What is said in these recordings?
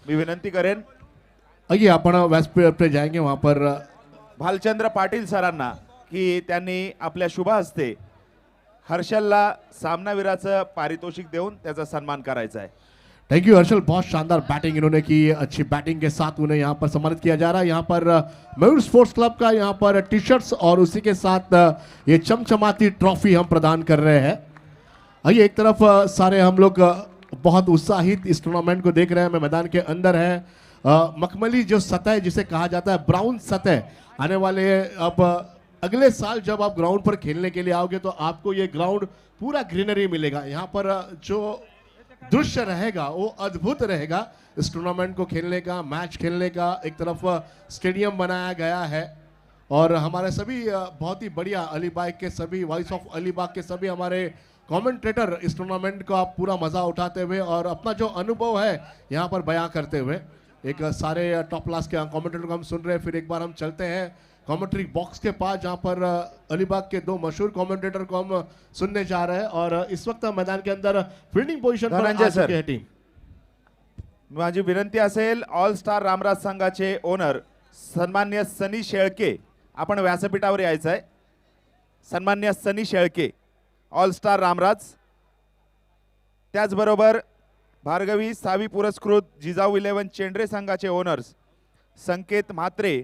मी विनंती करेन आइए आपण व्यासपीठ पे जाएंगे वहाँ पर भालचंद्र पाटील सरांना की त्यांनी आपल्या शुभ हस्ते हर्षलला सामनावीराचं पारितोषिक देऊन त्याचा सन्मान करायचा आहे। थैंक यू हर्षल, बहुत शानदार बैटिंग इन्होंने की। अच्छी बैटिंग के साथ उन्हें यहाँ पर सम्मानित किया जा रहा है। यहाँ पर मयूर स्पोर्ट्स क्लब का यहाँ पर टी शर्ट्स और उसी के साथ ये चमचमाती ट्रॉफी हम प्रदान कर रहे हैं। आइए एक तरफ सारे हम लोग बहुत उत्साहित इस टूर्नामेंट को देख रहे हैं। मैं मैदान के अंदर है मखमली जो सतह जिसे कहा जाता है ब्राउन सतह आने वाले अब अगले साल जब आप ग्राउंड पर खेलने के लिए आओगे तो आपको ये ग्राउंड पूरा ग्रीनरी मिलेगा। यहाँ पर जो दृश्य रहेगा वो अद्भुत रहेगा। इस टूर्नामेंट को खेलने का, मैच खेलने का एक तरफ स्टेडियम बनाया गया है और हमारे सभी बहुत ही बढ़िया अलीबाग के सभी वॉइस ऑफ अलीबाग के सभी हमारे कमेंटेटर इस टूर्नामेंट का पूरा मजा उठाते हुए और अपना जो अनुभव है यहाँ पर बयां करते हुए एक सारे टॉप क्लास के कमेंटेटर को हम सुन रहे हैं। फिर एक बार हम चलते हैं कमेंट्री बॉक्स के पास जहां पर अलीबाग के दो मशहूर कमेंटेटर को हम सुनने जा रहे हैं और इस वक्त मैदान के अंदर फील्डिंग पोजीशन पर आ चुकी है टीम। माझी विनंती असेल ऑल स्टार रामराज संघाचे ओनर सन्मान्य सनी शेळके आपण व्यासपीठावर यायचं आहे। सन्मान्य सनी शेळके ऑल स्टार रामराज, त्याचबरोबर भार्गवी सावी पुरस्कृत जिजाऊ 11 चेंडरे संघाचे ओनर्स संकेत म्हात्रे,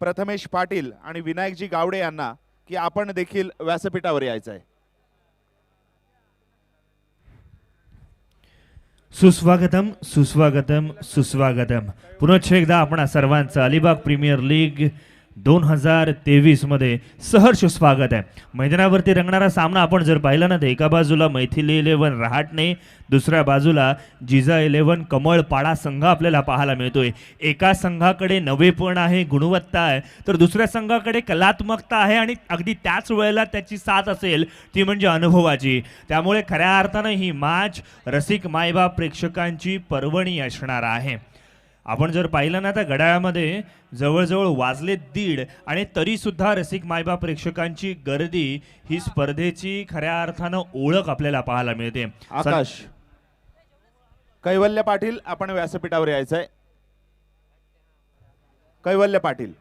प्रथमेश पाटील आणि विनायकजी गावडे यांना की आपण देखील व्यासपीठावर यायचं आहे। सुस्वागतम सुस्वागतम सुस्वागतम। पुनश्च एकदा आपण सर्वांचं अलिबाग प्रीमियर लीग 2023 मध्ये सहर्ष स्वागत आहे। मैदानावरती रंगणारा सामना आपण जर पाहिला ना तर एका बाजूला मैथिली 11 रहाटणे, दुसऱ्या बाजूला जिजा 11 कमळपाडा संघ आपल्याला पाहायला मिळतोय। एका संघाकडे नवेपण आहे, गुणवत्ता आहे, तर दुसऱ्या संघाकडे कलात्मकता आहे आणि अगदी त्याच वेळेला त्याची साथ असेल ती म्हणजे अनुभवाची। त्यामुळे खऱ्या अर्थानं ही मॅच रसिक मायबाप प्रेक्षकांची पर्वणी असणार आहे। आपण जर पाहिलं ना तर घड्याळामध्ये जवळजवळ वाजले 1:30 आणि तरी सुद्धा रसिक मायबाप प्रेक्षकांची गर्दी ही स्पर्धेची खऱ्या अर्थानं ओळख आपल्याला पाहायला मिळते। आकाश कैवल्य पाटील आपण व्यासपीठावर यायचं आहे। कैवल्य पाटील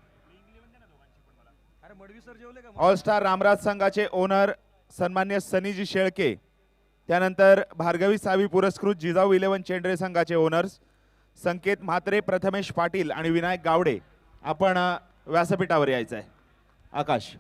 ऑल स्टार रामराज संघाचे ओनर सन्मान्य सनीजी शेळके, त्यानंतर भार्गवी सावी पुरस्कृत जिजाऊ 11 चेंडरे संघाचे ओनर्स संकेत म्हात्रे, प्रथमेश पाटील आणि विनायक गावडे आपण व्यासपीठावर यायचं आहे। आकाश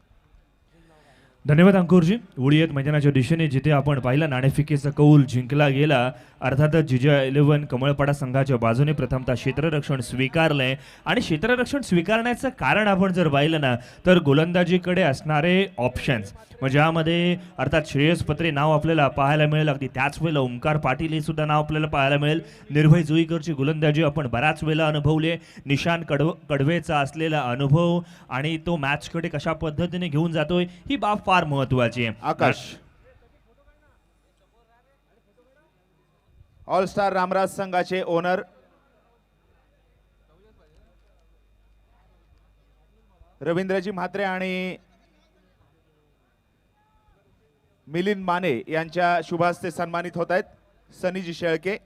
धन्यवाद अंकुरजी। उडीयत मैदानाच्या दिशेने जिथे आपण पाहिलं नाणेफेकीचा कौल जिंकला गेला, अर्थातच जिजा 11 कमळपाडा संघाच्या बाजूने प्रथमतः क्षेत्ररक्षण स्वीकारलंय आणि क्षेत्ररक्षण स्वीकारण्याचं कारण आपण जर पाहिलं ना तर गोलंदाजीकडे असणारे ऑप्शन्स म्हणजे यामध्ये अर्थात श्रेयस पत्रे नाव आपल्याला पाहायला मिळेल, अगदी त्याच वेळेला ओंकार पाटील हे सुद्धा नाव आपल्याला पाहायला मिळेल। निर्भय जुईकरची गोलंदाजी आपण बराच वेळेला अनुभवली आहे। निशान कडवेचा असलेला अनुभव आणि तो मॅचकडे कशा पद्धतीने घेऊन जातोय ही बाब फार महत्त्वाची आहे। आकाश ऑल स्टार रामराज संघाचे ओनर रवींद्रजी म्हात्रे आणि मिलिंद माने यांच्या शुभहस्ते सन्मानित होत आहेत सनीजी शेळके।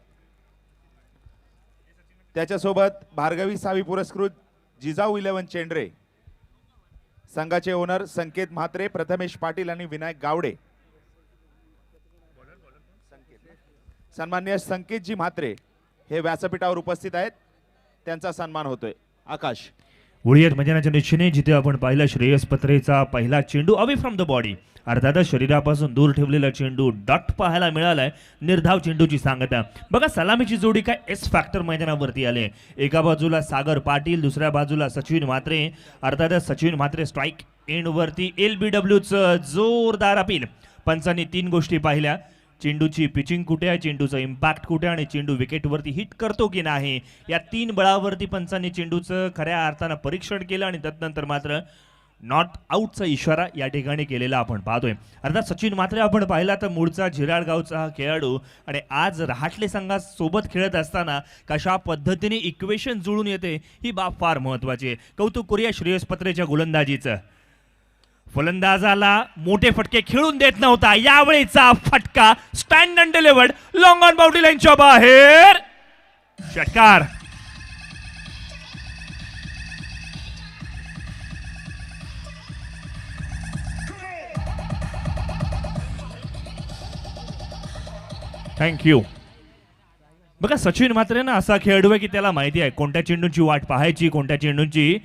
त्याच्यासोबत भार्गवी सावी पुरस्कृत जिजाऊ 11 चेंडरे संघाचे ओनर संकेत म्हात्रे, प्रथमेश पाटील आणि विनायक गावडे। सन्मान्य संकेतजी म्हात्रे हे व्यासपीठावर उपस्थित आहेत, त्यांचा सन्मान होतोय। आकाश उडीयत मैदानाच्या दिशेने जिथे आपण पाहिलं श्रेयस पत्रेचा पहिला चेंडू अवे फ्रॉम द बॉडी, अर्थातच शरीरापासून दूर ठेवलेला चेंडू डॉट पाहायला मिळालाय। निर्धाव चेंडूची सांगता बघा, सलामीची जोडी काय एस फॅक्टर मैदानावरती आले। एका बाजूला सागर पाटील, दुसऱ्या बाजूला सचिन म्हात्रे, अर्थातच सचिन म्हात्रे स्ट्राईक एंड वरती LBWचं जोरदार अपील। पंचांनी 3 गोष्टी पाहिल्या, चेंडूची पिचिंग कुठे आहे, चेंडूचा इम्पॅक्ट कुठे आणि चेंडू विकेटवरती हिट करतो की नाही, या 3 बळावरती पंचांनी चेंडूचं खऱ्या अर्थानं परीक्षण केलं आणि त्यानंतर मात्र नॉट आउटचा इशारा या ठिकाणी केलेला आपण पाहतोय। अर्थात सचिन म्हात्रे आपण पाहिला तर मूळचा झिराळगावचा हा खेळाडू आणि आज रहाटले संघासोबत खेळत असताना कशा पद्धतीने इक्वेशन जुळून येते ही बाब फार महत्त्वाची आहे। कौतुक करूया श्रेयस पत्रेच्या गोलंदाजीचं। फलंदाजाला मोठे फटके खेळून देत नव्हता, यावेळीचा फटका stand and delivered long on boundary लाईनच्या बाहेर, षटकार। थँक्यू. बघा सचिन मात्र ना असा खेळाडू आहे की त्याला माहिती आहे कोणत्या चेंडूंची वाट पाहायची, कोणत्या चेंडूंची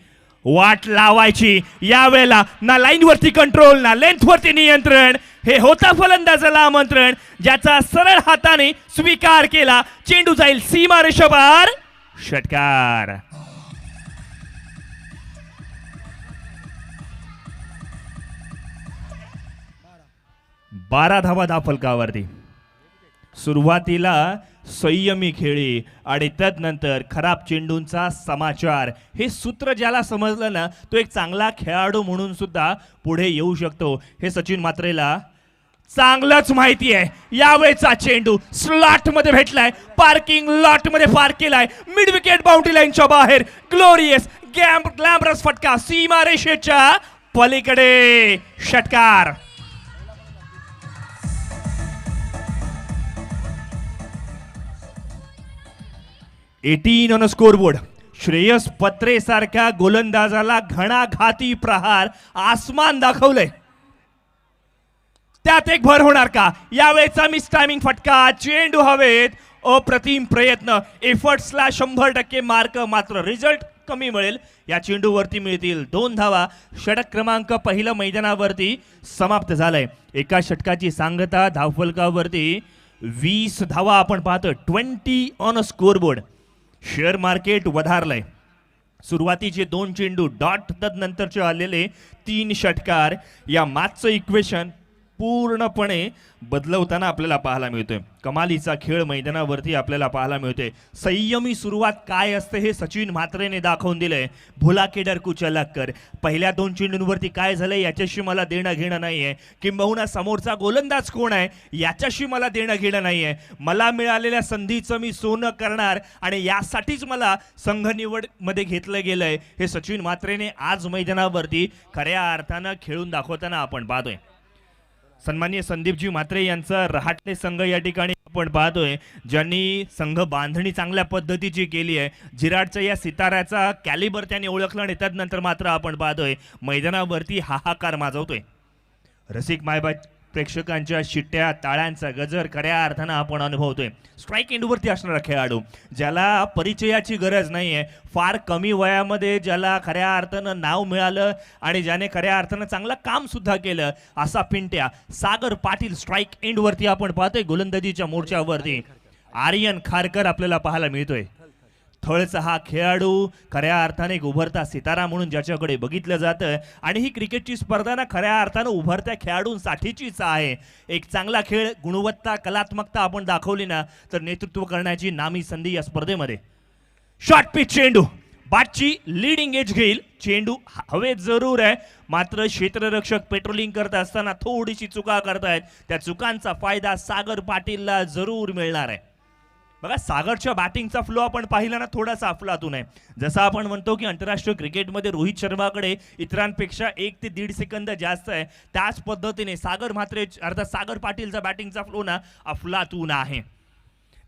वाट लावायची. यावेळेला ना लाईन वरती कंट्रोल ना लेंथ वरती नियंत्रण. हे होता फलंदाजाला आमंत्रण, ज्याचा सरळ हाताने स्वीकार केला. चेंडू जाईल सीमा रेषेवर, षटकार. बारा धावा फलकावरती. सुरुवातीला संयमी खेळी आणि त्यानंतर खराब चेंडूंचा समाचार. हे सूत्र ज्याला समजलं ना तो एक चांगला खेळाडू म्हणून सुद्धा पुढे येऊ शकतो. हे सचिन मात्रेला चांगलंच माहिती आहे. यावेळेचा चेंडू स्लॉट मध्ये भेटलाय, पार्किंग लॉट मध्ये पार्क केलाय, मिड विकेट बाउंड्री लाईनच्या बाहेर. ग्लोरियस ग्लॅमरस फटका सीमा रेषेच्या पलीकडे, षटकार. Eighteen on scoreboard. श्रेयस पत्रे सारख्या गोलंदाजाला घणाघाती प्रहार आसमान दाखवलंय. त्यात एक भर होणार का? यावेळेचा मिस टायमिंग फटका, चेंडू हवेत. अप्रतिम प्रयत्न, एफर्ट्सला 100% मार्क, मात्र रिझल्ट कमी मिळेल. या चेंडूवरती मिळतील 2 धावा. षटक क्रमांक पहिलं मैदानावरती समाप्त झालंय. एका षटकाची सांगता धावफलकावरती 20 धावा आपण पाहतोय. 20 ऑन स्कोरबोर्ड. शेअर मार्केट वधारलंय. सुरुवातीचे 2 चेंडू डॉट, तदनंतरचे आलेले 3 षटकार या मागचं इक्वेशन पूर्णपणे बदलवताना आपल्याला पाहायला मिळतोय. कमालीचा खेळ मैदानावरती आपल्याला पाहायला मिळतोय. संयमी सुरुवात काय असते हे सचिन म्हात्रेने दाखवून दिलंय. भुला के डर कुछ अलग कर. पहिल्या 2 चेंडूंवरती काय झालंय याच्याशी मला देणं घेणं नाहीये, किंबहुना समोरचा गोलंदाज कोण आहे याच्याशी मला देणं घेणं नाहीये. मला मिळालेल्या संधीचं मी सोनं करणार आणि यासाठीच मला संघ निवड मध्ये घेतलं गेलंय. हे सचिन म्हात्रेने आज मैदानावरती खऱ्या अर्थानं खेळून दाखवताना आपण पाहतोय. सन्माननीय संदीपजी म्हात्रे यांचा रहाटले संघ या ठिकाणी आपण पाहतोय, ज्यांनी संघ बांधणी चांगल्या पद्धतीची केली आहे. जिराडच्या या सिताऱ्याचा कॅलिबर त्यांनी ओळखला आणि त्यानंतर मात्र आपण पाहतोय मैदानावरती हाहाकार माजवतोय. रसिक मायबा प्रेक्षकांच्या शिट्ट्या, टाळ्यांचा गजर खऱ्या अर्थानं आपण अनुभवतोय. स्ट्राईक एंडवरती असणारा खेळाडू, ज्याला परिचयाची गरज नाहीये, फार कमी वयामध्ये ज्याला खऱ्या अर्थानं नाव मिळालं आणि ज्याने खऱ्या अर्थानं चांगलं काम सुद्धा केलं, असा पिंट्या सागर पाटील स्ट्राईक एंडवरती आपण पाहतोय. गोलंदाजीच्या मोर्चावरती आर्यन खारकर आपल्याला पाहायला मिळतोय. थळचा हा खेळाडू खऱ्या अर्थाने एक उभरता सितारा म्हणून ज्याच्याकडे बघितलं जातं आणि ही क्रिकेटची स्पर्धा ना खऱ्या अर्थानं उभरत्या खेळाडूंसाठीचीच आहे. एक चांगला खेळ, गुणवत्ता, कलात्मकता आपण दाखवली ना तर नेतृत्व करण्याची नामी संधी या स्पर्धेमध्ये. शॉर्ट पिच चेंडू, बॅटची लीडिंग एज घेईल. चेंडू हवेत जरूर आहे, मात्र क्षेत्ररक्षक पेट्रोलिंग करत असताना थोडीशी चुका करतायत. त्या चुकांचा फायदा सागर पाटीलला जरूर मिळणार आहे. बघा सागरच्या बॅटिंगचा फ्लो आपण पाहिला ना थोडासा अफलातून आहे. जसं आपण म्हणतो की आंतरराष्ट्रीय क्रिकेटमध्ये रोहित शर्माकडे इतरांपेक्षा 1 ते 1.5 सेकंद जास्त आहे, त्याच पद्धतीने सागर म्हात्रे अर्थात सागर पाटीलचा बॅटिंगचा फ्लो ना अफलातून आहे.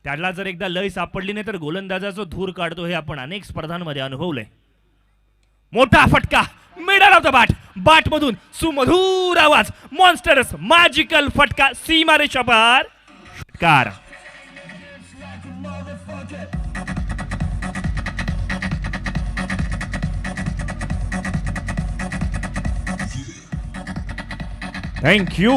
त्याला जर एकदा लय सापडली नाही तर गोलंदाजाचा धूर काढतो हे आपण अनेक स्पर्धांमध्ये अनुभवलंय. मोठा फटका, middle of the bat, bat मधून सुमधुर आवाज, मॉन्स्टरस मॅजिकल फटका सीमारेषा पार, षटकार. थँक्यू.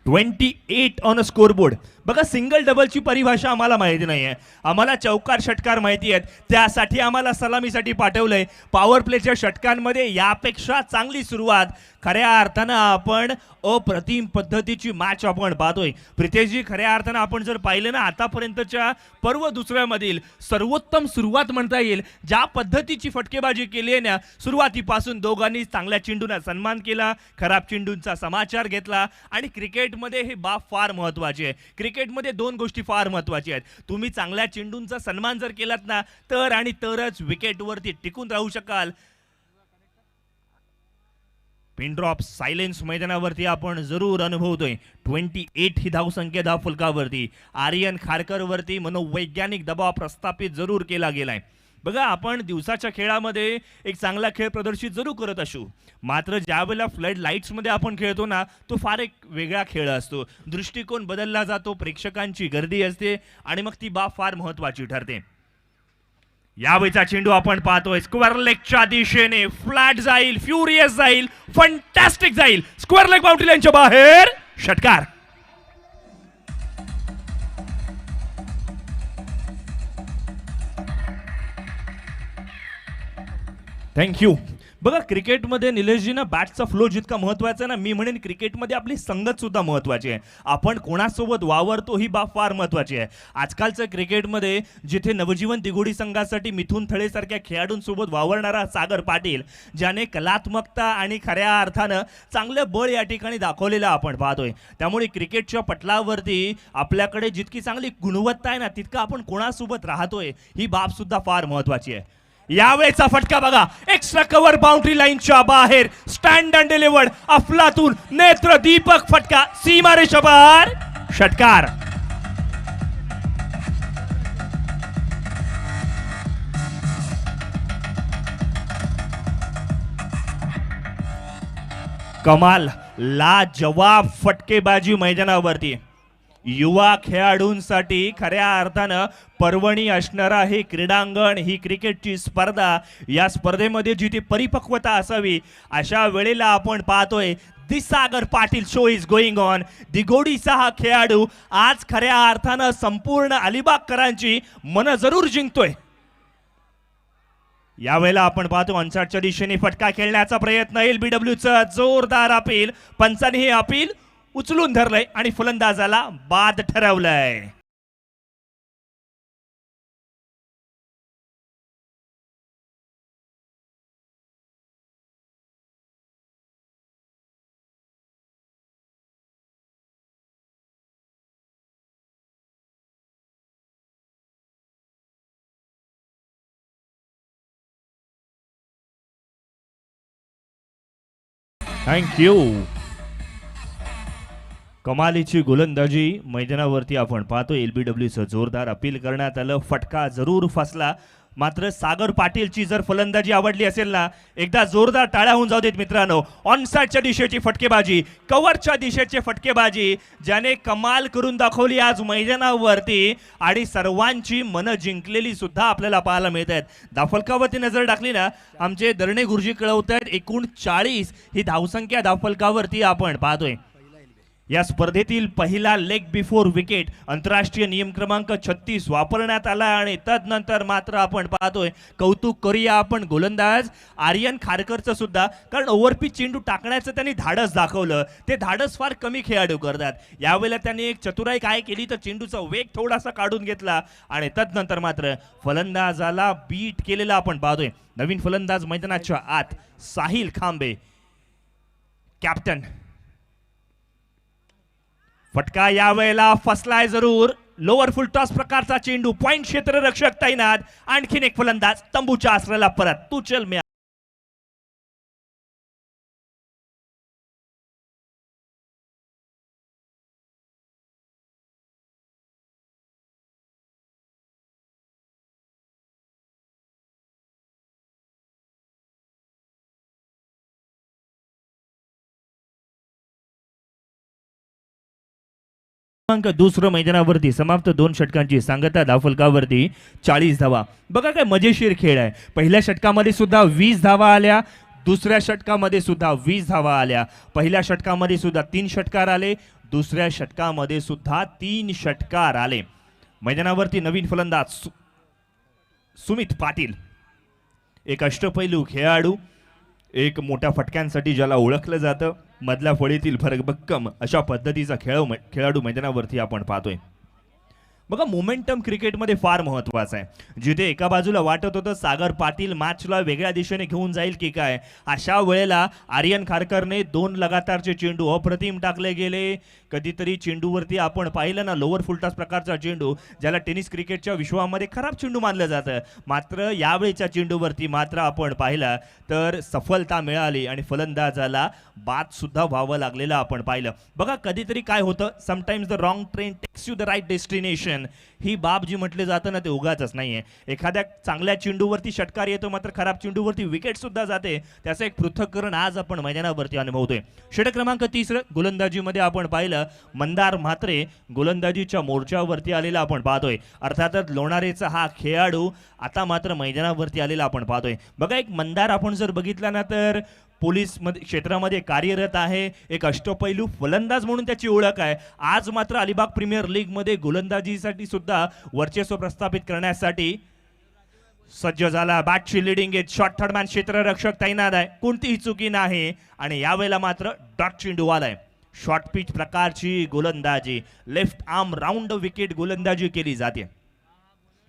28 on a scoreboard. बघा सिंगल डबलची परिभाषा आम्हाला माहिती नाही आहे, आम्हाला चौकार षटकार माहिती आहेत. त्यासाठी आम्हाला सलामीसाठी पाठवलंय. पॉवर प्लेच्या षटकांमध्ये यापेक्षा चांगली सुरुवात खऱ्या अर्थानं आपण अप्रतिम पद्धतीची मॅच आपण पाहतोय. प्रितेशजी खऱ्या अर्थानं आपण जर पाहिलं ना आतापर्यंतच्या पर्व दुसऱ्यामधील सर्वोत्तम सुरुवात म्हणता येईल. ज्या पद्धतीची फटकेबाजी केली आहे ना सुरुवातीपासून दोघांनी चांगल्या चेंडूंना सन्मान केला, खराब चेंडूंचा समाचार घेतला. आणि क्रिकेटमध्ये हे बाब फार महत्वाची आहे. क्रिकेटमध्ये 2 गोष्टी फार महत्वाच्या आहेत. तुम्ही चांगल्या चेंडूंचा सन्मान जर केलात ना तर आणि तरच विकेटवरती टिकून राहू शकाल. पिन ड्रॉप सायलेन्स मैदानावरती आपण जरूर अनुभवतोय. 28 ही धावसंख्या धावफलकावरती. आर्यन खारकर वरती मनोवैज्ञानिक दबाव प्रस्थापित जरूर केला गेलाय. बघा आपण दिवसाच्या खेळामध्ये एक चांगला खेळ प्रदर्शित जरूर करत असू, मात्र ज्या वेळेला फ्लड लाईट्स मध्ये आपण खेळतो ना, तो फार एक वेगळा खेळ असतो. दृष्टिकोन बदलला जातो, प्रेक्षकांची गर्दी असते आणि मग ती बाब फार महत्वाची ठरते. यावेळीचा चेंडू आपण पाहतोय स्क्वेअर लेगच्या दिशेने, फ्लॅट जाईल, फ्युरियस जाईल, फंटॅस्टिक जाईल, स्क्वेअर लेग बाउंड्री लाईनच्या बाहेर, षटकार. थँक्यू. बघा क्रिकेटमध्ये निलेशजी ना, बॅटचा फ्लो जितका महत्वाचा आहे ना, मी म्हणेन क्रिकेटमध्ये आपली संगत सुद्धा महत्वाची आहे. आपण कोणासोबत वावरतो ही बाब फार महत्वाची आहे. आजकालचं क्रिकेटमध्ये जिथे नवजीवन दिघोडी संघासाठी मिथुन थळेसारख्या खेळाडूंसोबत वावरणारा सागर पाटील, ज्याने कलात्मकता आणि खऱ्या अर्थानं चांगलं बळ या ठिकाणी दाखवलेलं आपण पाहतोय. त्यामुळे क्रिकेटच्या पटलावरती आपल्याकडे जितकी चांगली गुणवत्ता आहे ना, तितकं आपण कोणासोबत राहतोय ही बाब सुद्धा फार महत्वाची आहे. यावेळेचा फटका बघा, एक्स्ट्रा कव्हर बाउंड्री लाईनच्या बाहेर, स्टँड अँड डिलिव्हर्ड, अफलातून नेत्र दीपक फटका, सीमारेषा बाहेर, षटकार. कमाल, लाजवाब फटकेबाजी मैदानावरती. युवा खेळाडूंसाठी खऱ्या अर्थानं पर्वणी असणारा हे क्रीडांगण, ही क्रिकेटची स्पर्धा. या स्पर्धेमध्ये जिथे परिपक्वता असावी अशा वेळेला आपण पाहतोय Sagar Patil show is going on. दिघोडीचा हा खेळाडू आज खऱ्या अर्थानं संपूर्ण अलिबागकरांची मन जरूर जिंकतोय. यावेळेला आपण पाहतो ऑनसाइडच्या दिशेने फटका खेळण्याचा प्रयत्न, एलबीडब्ल्यूचं जोरदार अपील, पंचांनी हे अपील उचलून धरलंय आणि फलंदाजाला बाद ठरवलंय. थँक्यू. कमालीची गोलंदाजी मैदानावरती आपण पाहतो. एलबीडब्ल्यूचं जोरदार अपील करण्यात आलं, फटका जरूर फसला. मात्र सागर पाटीलची जर फलंदाजी आवडली असेल ना, एकदा जोरदार टाळ्या होऊन जाऊ देत मित्रांनो. ऑनसाइडच्या दिशेची फटकेबाजी, कव्हरच्या दिशेची फटकेबाजी, ज्याने कमाल करून दाखवली आज मैदानावरती आणि सर्वांची मनं जिंकलेली सुद्धा आपल्याला पाहायला मिळत आहेत. धावफलकावरती नजर टाकली ना, आमचे दरणे गुरुजी कळवत आहेत 39 ही धावसंख्या धावफलकावरती आपण पाहतोय. या स्पर्धेतील पहिला लेग बिफोर विकेट आंतरराष्ट्रीय नियम क्रमांक 36 वापरण्यात आला आणि तदनंतर मात्र आपण पाहतोय कौतुक करूया आपण गोलंदाज आर्यन खारकरचं सुद्धा, कारण ओव्हरपिच चेंडू टाकण्याचं त्यांनी धाडस दाखवलं. ते धाडस फार कमी खेळाडू करतात. यावेळेला त्यांनी एक चतुराई काय केली तर चेंडूचा वेग थोडासा काढून घेतला आणि तदनंतर मात्र फलंदाजाला बीट केलेला आपण पाहतोय. नवीन फलंदाज मैदानाच्या आत साहिल खांबे, कॅप्टन. फटका यावेळेला फसलाय जरूर, लोअर फुल टॉस प्रकारचा चेंडू, पॉइंट क्षेत्ररक्षक तैनात, आणखीन एक फलंदाज तंबूच्या आसऱ्याला परत, तू चल मी. दुसरं मैदानावरती समाप्त 2 षटकांची सांगता. धावफलकावरती 40 धावा. बघा काय मजेशीर खेळ आहे. पहिल्या षटकामध्ये सुद्धा 20 धावा आल्या, दुसऱ्या षटकामध्ये सुद्धा 20 धावा आल्या. पहिल्या षटकामध्ये सुद्धा 3 षटकार आले, दुसऱ्या षटकामध्ये सुद्धा 3 षटकार आले. मैदानावरती नवीन फलंदाज सुमित पाटील, एक अष्टपैलू खेळाडू, एक मोठ्या फटक्यांसाठी ज्याला ओळखलं जातं, मधल्या फळीतील भरभक्कम अशा पद्धतीचा खेळाडू मैदानावरती आपण पाहतोय. बघा मोमेंटम क्रिकेटमध्ये फार महत्वाचा आहे. जिथे एका बाजूला वाटत होतं सागर पाटील मॅचला वेगळ्या दिशेने घेऊन जाईल की काय, अशा वेळेला आर्यन खारकरने 2 लगातारचे चेंडू अप्रतिम टाकले गेले. कधीतरी चेंडूवरती आपण पाहिलं ना, लोअर फुलटॉस प्रकारचा चेंडू, ज्याला टेनिस क्रिकेटच्या विश्वामध्ये खराब चेंडू मानलं जातं, मात्र यावेळीच्या चेंडूवरती मात्र आपण पाहिलं तर सफलता मिळाली आणि फलंदाजाला बाद सुद्धा व्हावं लागलेलं आपण पाहिलं. बघा कधीतरी काय होतं, sometimes the wrong train takes you the right destination. Precision ही बाब जी म्हटले जातं ना ते उगाचच नाहीये. एखाद्या चांगल्या चेंडूवरती षटकार येतो मात्र खराब चेंडूवरती विकेट सुद्धा जाते. त्याचं एक पृथक्करण आज आपण मैदानावरती अनुभवतोय. षटक क्रमांक 30 गोलंदाजीमध्ये आपण पाहिलं मंदार म्हात्रे गोलंदाजीच्या मोर्चावरती आलेला आपण पाहतोय. अर्थातच लोणारेचा हा खेळाडू आता मात्र मैदानावरती आलेला आपण पाहतोय. बघा एक मंदार आपण जर बघितला ना तर पोलीस क्षेत्रामध्ये कार्यरत आहे. एक अष्टपैलू फलंदाज म्हणून त्याची ओळख आहे. आज मात्र अलिबाग प्रीमियर लीग मध्ये गोलंदाजीसाठी सुद्धा वर्चस्व प्रस्थापित करण्यासाठी सज्ज झाला. बॅटची लिडिंग एज शॉर्ट थर्डमॅन क्षेत्ररक्षक तैनात आहे. कोणतीही चुकी नाही आणि यावेळेला मात्र डॉट चेंडू आलाय. शॉर्ट पिच प्रकारची गोलंदाजी लेफ्ट आर्म राऊंड विकेट गोलंदाजी केली जाते.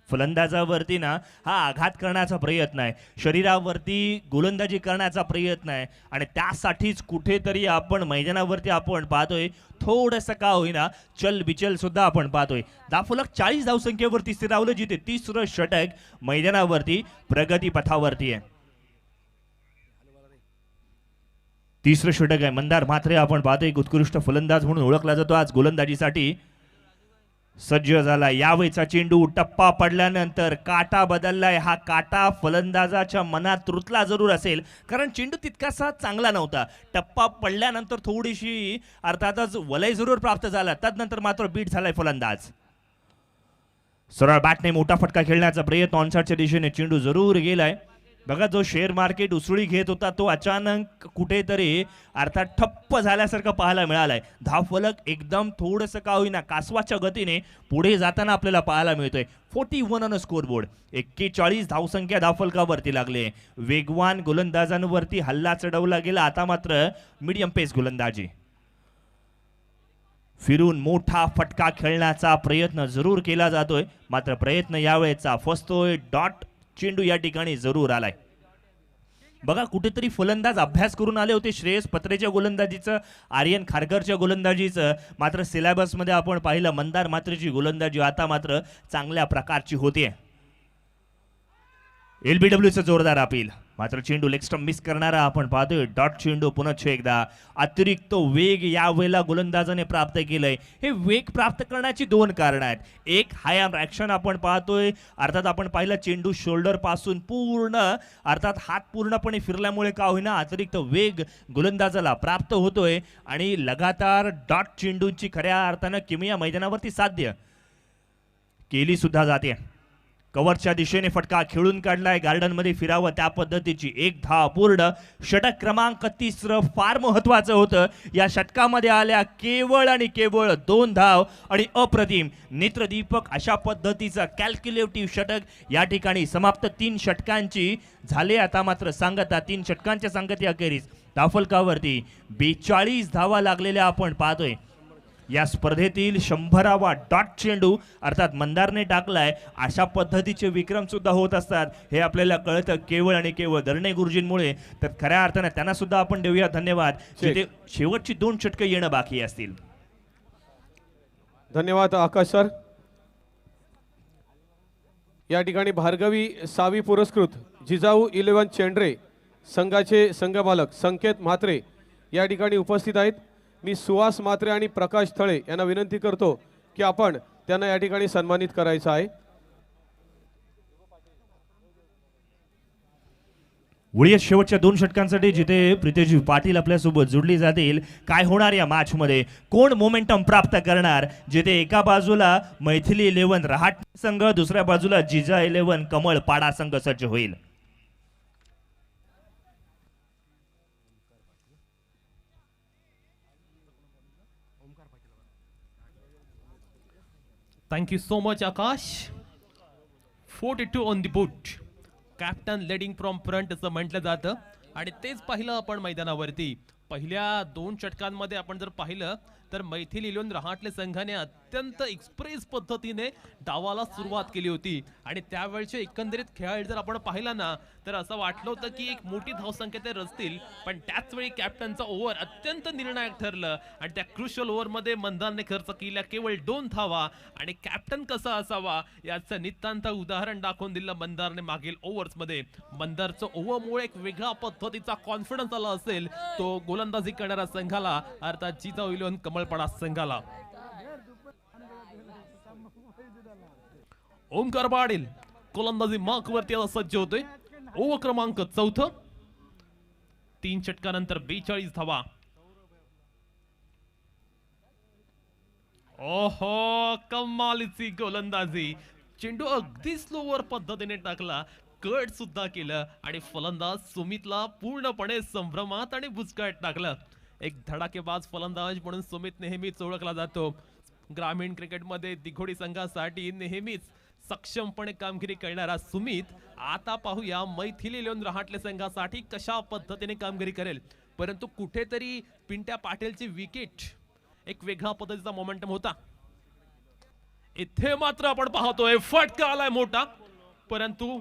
फलंदाजावरती ना हा आघात करण्याचा प्रयत्न आहे, शरीरावरती गोलंदाजी करण्याचा प्रयत्न आहे आणि त्यासाठीच कुठेतरी आपण मैदानावरती आपण पाहतोय थोडंसं का होईना चल बिचल सुद्धा आपण पाहतोय. धावफलक 40 धावसंख्येवरती स्थिरावलं जिथे 30रं षटक मैदानावरती प्रगती पथावरती आहे. 30रं षटक आहे. मंदार म्हात्रे आपण पाहतोय एक उत्कृष्ट फलंदाज म्हणून ओळखला जातो. आज गोलंदाजीसाठी सज्ज झाला. यावेळचा चेंडू टप्पा पडल्यानंतर काटा बदललाय. हा काटा फलंदाजाच्या मनात रुतला जरूर असेल कारण चेंडू तितकासा चांगला नव्हता. टप्पा पडल्यानंतर थोडीशी अर्थातच वलय जरूर प्राप्त झाला. त्यानंतर मात्र बीट झालाय फलंदाज. सरळ बॅटने मोठा फटका खेळण्याचा प्रयत्न ऑनसाइडच्या दिशेने चेंडू जरूर गेलाय. बघा जो शेअर मार्केट उसळी घेत होता तो अचानक कुठेतरी अर्थात ठप्प झाल्यासारखं पाहायला मिळालाय. धावफलक एकदम थोडंसं का होईना कासवाच्या गतीने पुढे जाताना आपल्याला पाहायला मिळतोय. 41 ऑन स्कोरबोर्ड. 41 धावसंख्या धावफलकावरती लागले. वेगवान गोलंदाजांवरती हल्ला चढवला गेला. आता मात्र मीडियम पेस गोलंदाजी. फिरून मोठा फटका खेळण्याचा प्रयत्न जरूर केला जातोय मात्र प्रयत्न यावेळेचा फसतोय. डॉट चेंडू या ठिकाणी जरूर आलाय. बघा कुठेतरी फलंदाज अभ्यास करून आले होते. श्रेयस पत्रेच्या गोलंदाजीचं, आर्यन खारकरच्या गोलंदाजीचं, मात्र सिलेबस मध्ये आपण पाहिलं मंदार म्हात्रेची गोलंदाजी आता मात्र चांगल्या प्रकारची होते. एलबीडब्ल्यूचं जोरदार अपील मात्र चेंडू लेग स्टंप मिस करणारा आपण पाहतोय. डॉट चेंडू पुन्हा एकदा. अतिरिक्त वेग यावेळेला गोलंदाजाने प्राप्त केलंय. हे वेग प्राप्त करण्याची 2 कारणं आहेत. एक हाय आर्म ॲक्शन आपण पाहतोय. अर्थात आपण पाहिलं चेंडू शोल्डर पासून पूर्ण अर्थात हात पूर्णपणे फिरल्यामुळे का होईना अतिरिक्त वेग गोलंदाजाला प्राप्त होतोय आणि लगातार डॉट चेंडूंची खऱ्या अर्थानं किमया मैदानावरती साध्य केली सुद्धा जाते. कव्हरच्या दिशेने फटका खेळून काढलाय. गार्डन मध्ये फिरावं त्या पद्धतीची 1 धाव पूर्ण. षटक क्रमांक 30 फार महत्वाचं होतं. या षटकामध्ये आल्या केवळ आणि केवळ 2 धाव आणि अप्रतिम नेत्रदीपक अशा पद्धतीचं कॅल्क्युलेटिव्ह षटक या ठिकाणी समाप्त. 3 षटकांची झाले आता मात्र सांगता. 3 षटकांच्या सांगती अखेरीस धावफलकावरती 42 धावा लागलेल्या आपण पाहतोय. या स्पर्धेतील 100वा डॉट चेंडू अर्थात मंदारने टाकलाय. अशा पद्धतीचे विक्रम सुद्धा होत असतात हे आपल्याला कळतं केवळ आणि केवळ दरणे गुरुजींमुळे. तर खऱ्या अर्थाने त्यांना सुद्धा आपण देऊया धन्यवाद. शेवटची 2 षटकं येणं बाकी असतील. धन्यवाद आकाश सर. या ठिकाणी भार्गवी सावी पुरस्कृत जिजाऊ 11 चेंडरे संघाचे संघमालक संकेत म्हात्रे या ठिकाणी उपस्थित आहेत. मी सुहास म्हात्रे आणि प्रकाश थळे यांना विनंती करतो की आपण त्यांना या ठिकाणी सन्मानित करायचं आहे. वळीय शेवटच्या 2 षटकांसाठी जिथे प्रितेश पाटील आपल्यासोबत जोडली जातील. काय होणार या मॅच मध्ये, कोण मोमेंटम प्राप्त करणार, जिथे एका बाजूला मैथिली 11 रहाट संघ, दुसऱ्या बाजूला जिजा 11 कमळ पाडा संघ सज्ज होईल. Thank you so much, Akash. 42 on the boot. Captain leading from front असं म्हटलं जातं आणि तेच पाहिलं आपण मैदानावरती. पहिल्या 2 षटकांमध्ये आपण जर पाहिलं तर मैथिली 11 रहाटले संघाने अत्यंत एक्सप्रेस पद्धतीने डावाला सुरुवात केली होती आणि त्यावेळचे एकंदरीत खेळ जर आपण पाहिला ना तर असं वाटलं होतं की एक मोठी धावसंख्या ते रचतील, पण त्याच वेळी कॅप्टनचा ओव्हर अत्यंत निर्णायक ठरलं आणि त्या क्रुशियल ओव्हरमध्ये मंदारने खर्च केल्या केवळ 2 धावा आणि कॅप्टन कसा असावा याचं नितांत उदाहरण दाखवून दिलं मंदारने मागील ओव्हर्समध्ये. मंदारचं ओव्हरमुळे एक वेगळा पद्धतीचा कॉन्फिडन्स आला असेल तो गोलंदाजी करणाऱ्या संघाला अर्थात जिजाऊ 11 कमळपाडा संघाला. ओमकार पाटील गोलंदाजी मार्क वरती आता सज्ज होतोय. ओव्हर क्रमांक 4. 3 षटकानंतर 42 धावा. ओहो, कमालीची गोलंदाजी. चेंडू अगदी स्लोवर पद्धतीने टाकला, कट सुद्धा केलं आणि फलंदाज सुमितला पूर्णपणे संभ्रमात आणि बुचकळ्यात टाकलं. एक धडाकेबाज फलंदाज म्हणून सुमित नेहमीच ओळखला जातो. ग्रामीण क्रिकेटमध्ये दिघोडी संघासाठी नेहमीच सक्षमपणे कामगिरी करणारा सुमित आता पाहूया मैथिली लिओन रहाटले संघासाठी कशा पद्धतीने कामगिरी करेल. परंतु कुठेतरी पिंट्या पाटीलची विकेट एक वेगळ्या पद्धतीचा मोमेंटम होता. इथे मात्र आपण पाहतोय फटका आलाय मोठा, परंतु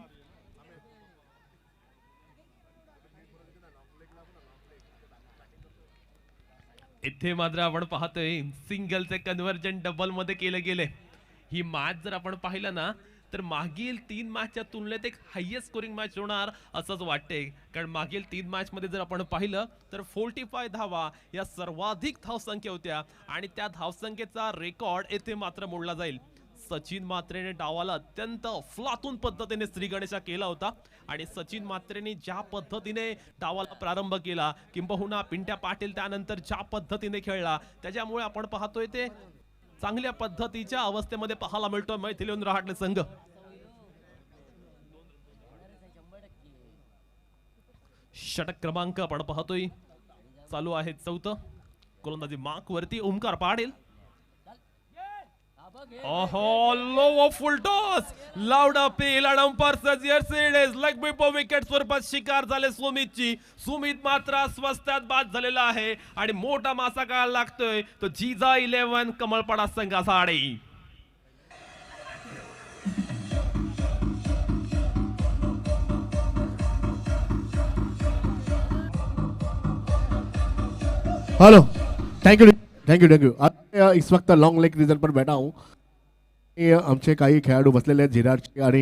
इथे मात्र आपण पाहतोय सिंगलचे कन्व्हर्जन डबल मध्ये केले गेले. ही मॅच जर आपण पाहिलं ना तर मागील 3 मॅचच्या तुलनेत एक हायएस्ट स्कोरिंग मॅच होणार असंच वाटते. कारण मागील 3 मॅच मध्ये जर आपण पाहिलं तर 45 धावा या सर्वाधिक धावसंख्या होत्या आणि त्या धावसंख्येचा रेकॉर्ड येथे मात्र मोडला जाईल. सचिन मात्रेने डावाला अत्यंत अफलातून पद्धतीने श्रीगणेशा केला होता आणि सचिन मात्रेने ज्या पद्धतीने डावाला प्रारंभ केला किंबहुना पिंट्या पाटील त्यानंतर ज्या पद्धतीने खेळला त्याच्यामुळे आपण पाहतोय ते चांगल्या पद्धतीच्या अवस्थेमध्ये पाहायला मिळतोय मैथिली लिओन रहाटले संघ. षटक क्रमांक आपण पाहतोय चालू आहे 4. गोलंदाजी मार्क वरती ओमकार पाटील. ओहो, लो फुल टॉस लाऊड अपील आणि अंपायर सजियर सिडेस लेग बिफोर विकेट स्वरूपात शिकार झाले सुमितची. सुमित मात्र स्वस्तात बाद झालेला आहे आणि मोठा मासा काय लागतोय तो जिजा 11 कमलपाडा संघासाठी. Hello, thank you. इस वक्त लॉन्ग लेग रीजन पर बैठा हूँ. आमचे काही खेळाडू बसलेले आहेत झिराडचे आणि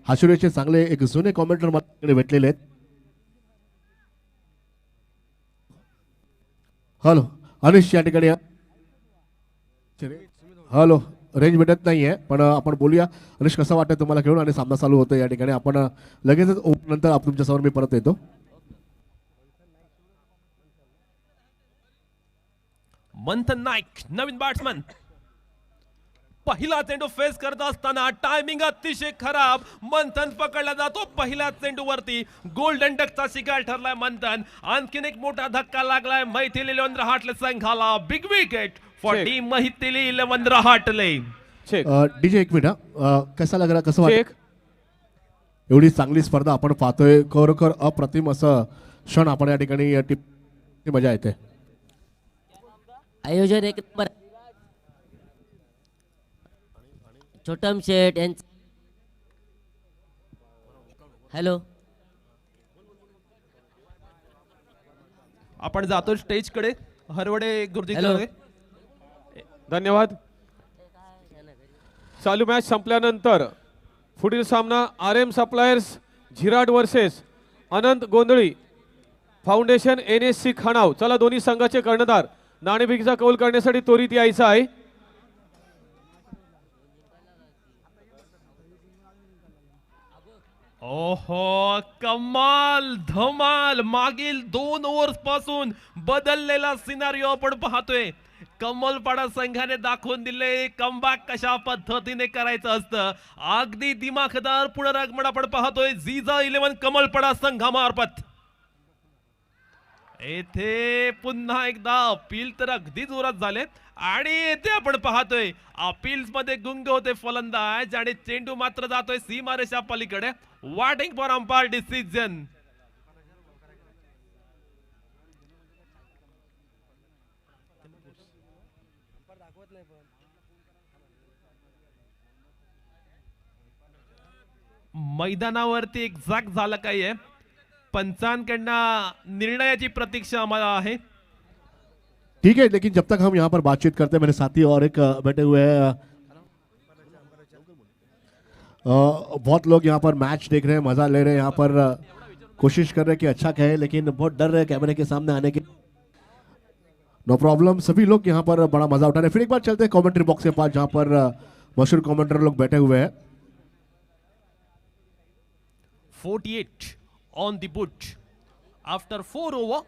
हाशुरेचे चांगले एक जुने कॉमेंटर मला भेटलेले आहेत. हॅलो अनिश या ठिकाणी. हॅलो, रेंज भेटत नाहीये पण आपण बोलूया. अनिश कसं वाटतं तुम्हाला खेळून आणि सामना चालू होतो या ठिकाणी. आपण लगेचच नंतर तुमच्यासमोर मी परत येतो. मंथन नाईक नवीन बॅट्समन. पहिला चेंडू फेस करत असताना टायमिंग अतिशय खराब. मंथन पकडला जातो पहिल्या चेंडूवरती. गोल्डन डकचा शिकार ठरलाय मंथन. आणखीन एक मोठा धक्का लागलाय मैथिली लिओन रहाटले संघाला. Big wicket for team Maithili 11 रहाटले. डीजे एक मिनिट, कसा लागला कसं वाटतं? एवढी चांगली स्पर्धा आपण पाहतोय. खरोखर अप्रतिम असं क्षण आपण या ठिकाणी मजा येते. आयोजन एक नंबर. छोटम शेठ यांचं. हॅलो, आपण जातो स्टेज कडे. हरवडे गुरुजी. धन्यवाद. चालू मॅच संपल्यानंतर पुढील सामना RM सप्लायर्स झिराड वर्सेस अनंत गोंधळी फाउंडेशन NSC खाणाव. चला दोन्ही संघाचे कर्णधार नाणेफेकीचा कौल करण्यासाठी त्वरित यायचं आहे. ओहो, कमाल धमाल. मागील 2 ओव्हर्स पासून बदललेला सिनारिओ आपण पाहतोय. कमलपाडा संघाने दाखवून दिले कमबॅक कशा पद्धतीने करायचं असतं. अगदी दिमाखदार पुनरागमन आपण पाहतोय जिजा 11 कमलपाडा संघामार्फत. येथे पुन्हा एकदा अपील तर अगदी जोरात झाले आणि येथे आपण पाहतोय अपील्स मध्ये गुंग होते फलंदाज आणि चेंडू मात्र जातोय सीमारेषा पलीकडे. वॉटिंग फॉर अंपायर डिसिजन. मैदानावरती एक्झॅक्ट झालं काय आहे. पंचांकडनं निर्णयाची प्रतीक्षा आम्हाला आहे. ठीक है, लेकिन जब तक हम यहाँ पर बातचीत करते हैं मेरे साथी और एक बैठे हुए हैं. बहुत लोग यहाँ पर मैच देख रहे हैं, मजा ले रहे हैं, यहाँ पर कोशिश कर रहे हैं कि अच्छा कहे लेकिन बहुत डर रहे हैं कैमरे के सामने आने के. नो प्रॉब्लम, सभी लोग यहाँ पर बड़ा मजा उठा रहे हैं. फिर एक बार चलते हैं कमेंट्री बॉक्स के पास जहाँ पर मशहूर कमेंटर लोग बैठे हुए हैं. 48 on the boot after 4 over.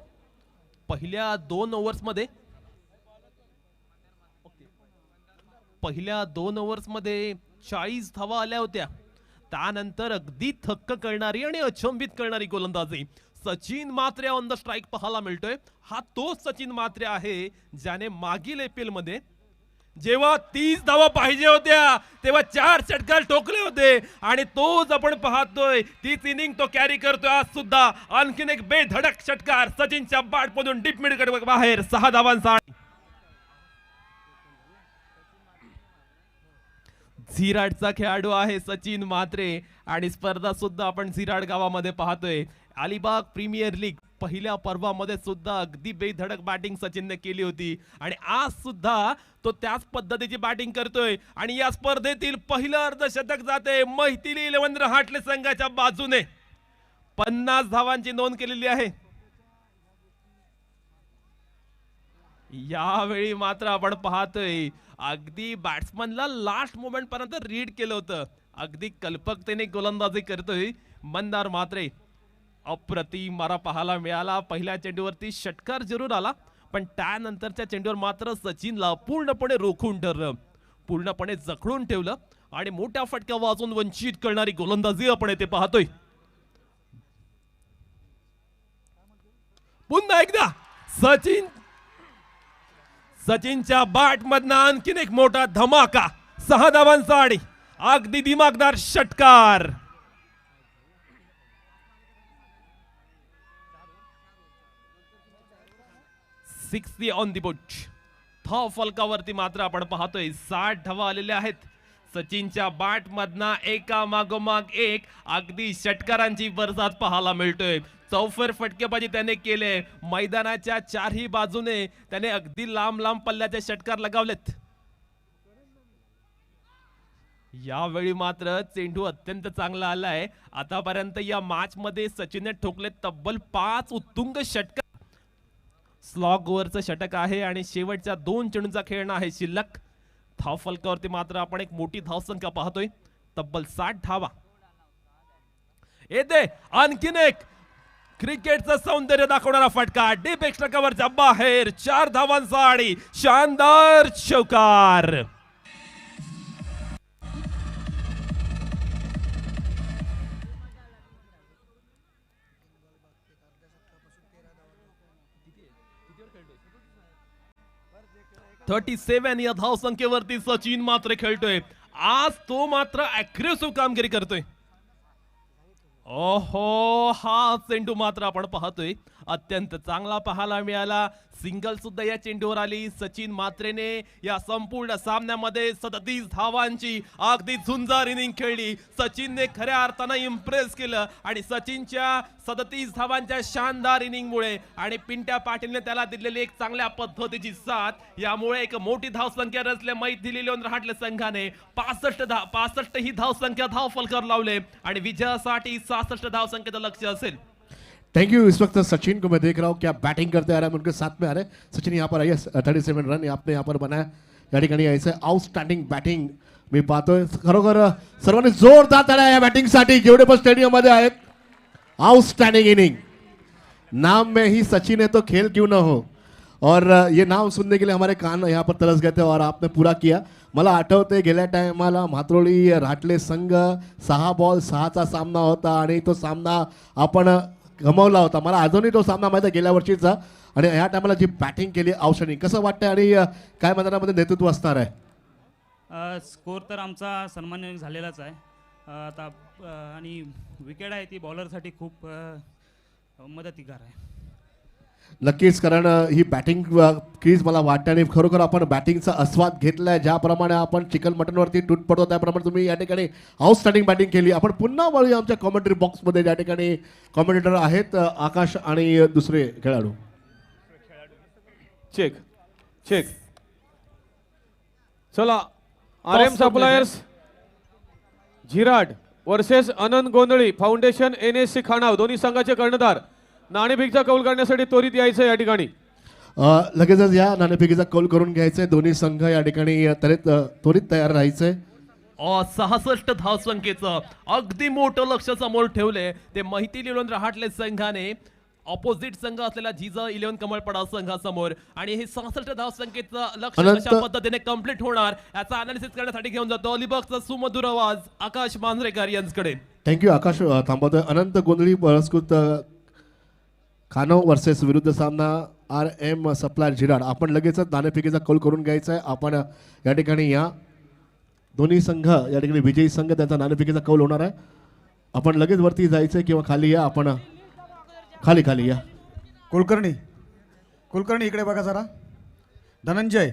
पहिल्या 2 ओव्हर्समध्ये पहिल्या 2 ओव्हर्समध्ये 40 धावा आल्या होत्या. त्यानंतर अगदी थक्क करणारी आणि अचंबित करणारी गोलंदाजी सचिन मात्रे ऑन द स्ट्राईक पाहायला मिळतोय. हा तोच सचिन मात्रे आहे ज्याने मागील एप्रिल मध्ये जेव्हा 30 धावा पाहिजे होत्या तेव्हा 4 षटकार ठोकले होते आणि तोच आपण पाहतोय. तीच इनिंग तो कॅरी करतोय आज सुद्धा. आणखीन एक बेधडक षटकार सचिनच्या बॅटमधून डीप मिडकडे बाहेर 6 धावांचा. झिराडचा खेळाडू आहे सचिन मात्रे आणि स्पर्धा सुद्धा आपण झिराड गावामध्ये पाहतोय. अलिबाग प्रीमियर लीग पहिल्या पर्वामध्ये सुद्धा अगदी बेधडक बॅटिंग सचिनने केली होती आणि आज सुद्धा तो त्याच पद्धतीची बॅटिंग करतोय आणि या स्पर्धेतील पहिलं अर्धशतक जाते मैथिली 11 रहाटले संघाच्या बाजूने. 50 धावांची नोंद केलेली आहे. यावेळी मात्र आपण पाहतोय अगदी बॅट्समनला लास्ट मोमेंट पर्यंत रीड केलं होतं. अगदी कल्पकतेने गोलंदाजी करतोय मंदार मात्रे. अप्रतिम मारा पाहायला मिळाला. पहिल्या चेंडूवरती षटकार जरूर आला पण त्यानंतरच्या चेंडूवर मात्र सचिनला पूर्णपणे रोखून धरलं, पूर्णपणे जखडून ठेवलं आणि मोठ्या फटक्या वाजून वंचित करणारी गोलंदाजी आपण येथे पाहतोय. पुन्हा एकदा सचिनच्या बॅट मधनं आणखीन एक मोठा धमाका. 6 धावांचा आणि अगदी दिमागदार षटकार. Six on the boot. धाव फलकावरती मात्र आपण पाहतोय 60 धावा आलेल्या आहेत. सचिनच्या बॅट मधना एका मागोमाग एक अगदी षटकारांची बरसात पाहायला मिळतोय. चौफेर फटकेबाजी त्याने केले. मैदानाच्या चारही बाजूने त्याने अगदी लांब लांब पल्ल्याचे षटकार लगावलेत. यावेळी मात्र चेंडू अत्यंत चांगला आलाय. आतापर्यंत या मॅच मध्ये सचिनने ठोकले तब्बल 5 उत्तुंग षटकार. स्लॉग ओव्हरचं षटक आहे आणि शेवटच्या 2 चेंडूंचा खेळणं आहे शिल्लक. धाव फलकावरती मात्र आपण एक मोठी धावसंख्या पाहतोय, तब्बल 60 धावा. येते आणखीन एक क्रिकेटचं सौंदर्य दाखवणारा फटका डीप एक्स्ट्रा कव्हरच्या बाहेर. 4 धावांचा आणि शानदार चौकार. .37 या धावसंख्येवरती सचिन मात्र खेळतोय. आज तो मात्र अग्रेसिव्ह कामगिरी करतोय. ओहो, हा चेंडू मात्र आपण पाहतोय अत्यंत चांगला पाहायला मिळाला. सिंगल सुद्धा या चेंडूवर आली. सचिन मात्रेने या संपूर्ण सामन्यामध्ये 37 धावांची अगदी झुंजार इनिंग खेळली. सचिनने खऱ्या अर्थानं इम्प्रेस केलं आणि सचिनच्या 37 धावांच्या शानदार इनिंगमुळे आणि पिंट्या पाटीलने त्याला दिलेली एक चांगल्या पद्धतीची साथ यामुळे एक मोठी धावसंख्या रचल्या मैथिली 11 रहाटले संघाने. 65 ही धावसंख्या धाव फलकावर लावले आणि विजयासाठी 66 धावसंख्येचं लक्ष्य असेल. Thank you. इस वक्त सचिन को मैं देख रहा हूँ क्या बैटिंग करते आ रहे हैं, उनके साथ में आ रहे हैं. सचिन यहाँ पर आइए. 37 रन आपने यहाँ पर बनाया. या ठिकाणी ऐसे आउटस्टँडिंग बॅटिंग मी पाहतोय. खरोखर सर्वांनी जोरदार ताळ्या या बॅटिंगसाठी जेवढे पण स्टेडियम मध्ये आहेत. Outstanding inning. नाम में ही सचिन है तो खेल क्यों ना हो. और ये नाम सुनने के लिए हमारे कान यहाँ पर तरस गए थे और आपने पूरा किया. मला आठवते गेल्या टायमाला म्हात्रोळी राटले संघ 6 बॉल 6चा सामना होता आणि तो सामना आपण गमावला होता. मला अजूनही तो सामना माहिती आहे गेल्या वर्षीचा. आणि ह्या टायमाला जी बॅटिंग केली औषधी कसं वाटतंय आणि काय मैदानामध्ये नेतृत्व असणार आहे. स्कोर तर आमचा सन्मान झालेलाच आहे आता आणि विकेट आहे ती बॉलरसाठी खूप मदतीगार आहे. नक्कीच, कारण ही बॅटिंग क्रीज मला वाटतं आणि खरोखर आपण बॅटिंगचा आस्वाद घेतलाय. ज्याप्रमाणे आपण चिकन मटनवरती तूट पडतो त्याप्रमाणे तुम्ही या ठिकाणी आउटस्टँडिंग बॅटिंग केली. आपण पुन्हा वळूया आमच्या कॉमेंट्री बॉक्समध्ये. ज्या ठिकाणी कॉमेंटेटर आहेत आकाश आणि दुसरे खेळाडू. Check check. चला, RM सप्लायर्स झिराड versus Anand Gondhali foundation NSC खाणाव दोन्ही संघाचे कर्णधार नाणेफेकीचा कौल करण्यासाठी त्वरित यायचं या ठिकाणी. लगेचच या नाणेफेकीचा कौल करून घ्यायचंय. दोन्ही संघ या ठिकाणी त्वरित तयार राहायचंय. 66 धावसंख्येचं अगदी मोठं लक्ष समोर ठेवले ते माहिती लिहून रहाटले संघाने ऑपोजिट संघ असलेला जिजा 11 कमळपडा संघासमोर आणि हे 66 धावसंख्येचं लक्ष अनंत- कशा पद्धतीने कंप्लीट होणार याचा अनालिसिस करण्यासाठी घेऊन जातो अलिबागचा सुमधुर आवाज आकाश मांजरेकर यांच्याकडे. थँक्यू आकाश. थांबवतोय. अनंत गोंधळी पुरस्कृत कानो वर्सेस विरुद्ध सामना RM सप्लायर झिराड. आपण लगेचच नाणेफेकीचा कौल करून घ्यायचा आहे. आपण या ठिकाणी या दोन्ही संघ या ठिकाणी विजयी संघ त्यांचा नाणेफेकीचा कौल होणार आहे. आपण लगेच वरती जायचं किंवा खाली या. आपण खाली या. कुलकर्णी इकडे बघा जरा. धनंजय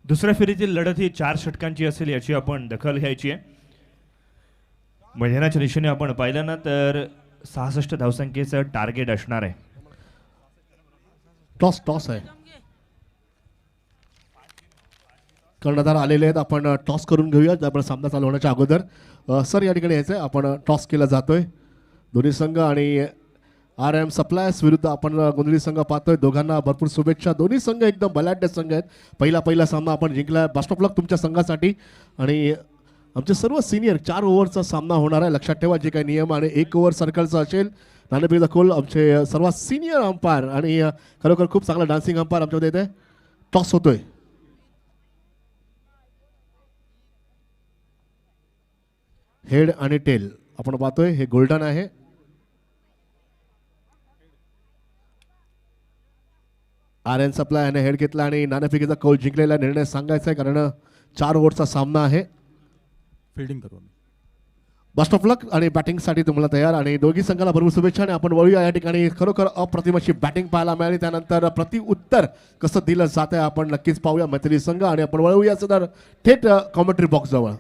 दुसऱ्या फेरीतील लढत ही 4 षटकांची असेल याची आपण दखल घ्यायची आहे. मैदानाच्या दिशेने आपण पाहिलं ना तर 66 धावसंख्येचं टार्गेट असणार आहे. टॉस आहे. कर्णधार आलेले आहेत. आपण टॉस करून घेऊया आपण सामना चालू होण्याच्या अगोदर. सर या ठिकाणी यायचं आहे. आपण टॉस केला जातोय. दोन्ही संघ आणि RM सप्लायर्स विरुद्ध आपण गोंधळी संघ पाहतोय. दोघांना भरपूर शुभेच्छा. दोन्ही संघ एकदम बलाढ्य संघ आहेत. पहिला सामना आपण जिंकला. बेस्ट ऑफ लक तुमच्या संघासाठी. आणि आमचे सर्व सिनियर 4 ओव्हरचा सामना होणार आहे. लक्षात ठेवा जे काही नियम आणि 1 ओव्हर सर्कलचा असेल. नाणेफेकीचा कौल आमचे सर्वात सिनियर अंपायर आणि खरोखर खूप चांगला डान्सिंग अंपायर आमच्यामध्ये येते. टॉस होतोय. हेड आणि टेल आपण पाहतोय. हे गोल्डन आहे. RM सप्लाय याने हेड घेतला आणि नाणेफेकीचा कौल जिंकलेला निर्णय सांगायचा आहे कारण 4 ओव्हरचा सामना आहे. फिल्डिंग करू. बेस्ट ऑफ लक आणि बॅटिंगसाठी तुम्हाला तयार आणि दोघी संघाला भरपूर शुभेच्छा. आणि आपण वळूया. या ठिकाणी खरोखर अप्रतिम अशी बॅटिंग पाहायला मिळाली. त्यानंतर प्रति उत्तर कसं दिलं जात आहे आपण नक्कीच पाहूया मैत्री संघ. आणि आपण वळूया सदर थेट कॉमेंट्री बॉक्स जवळ.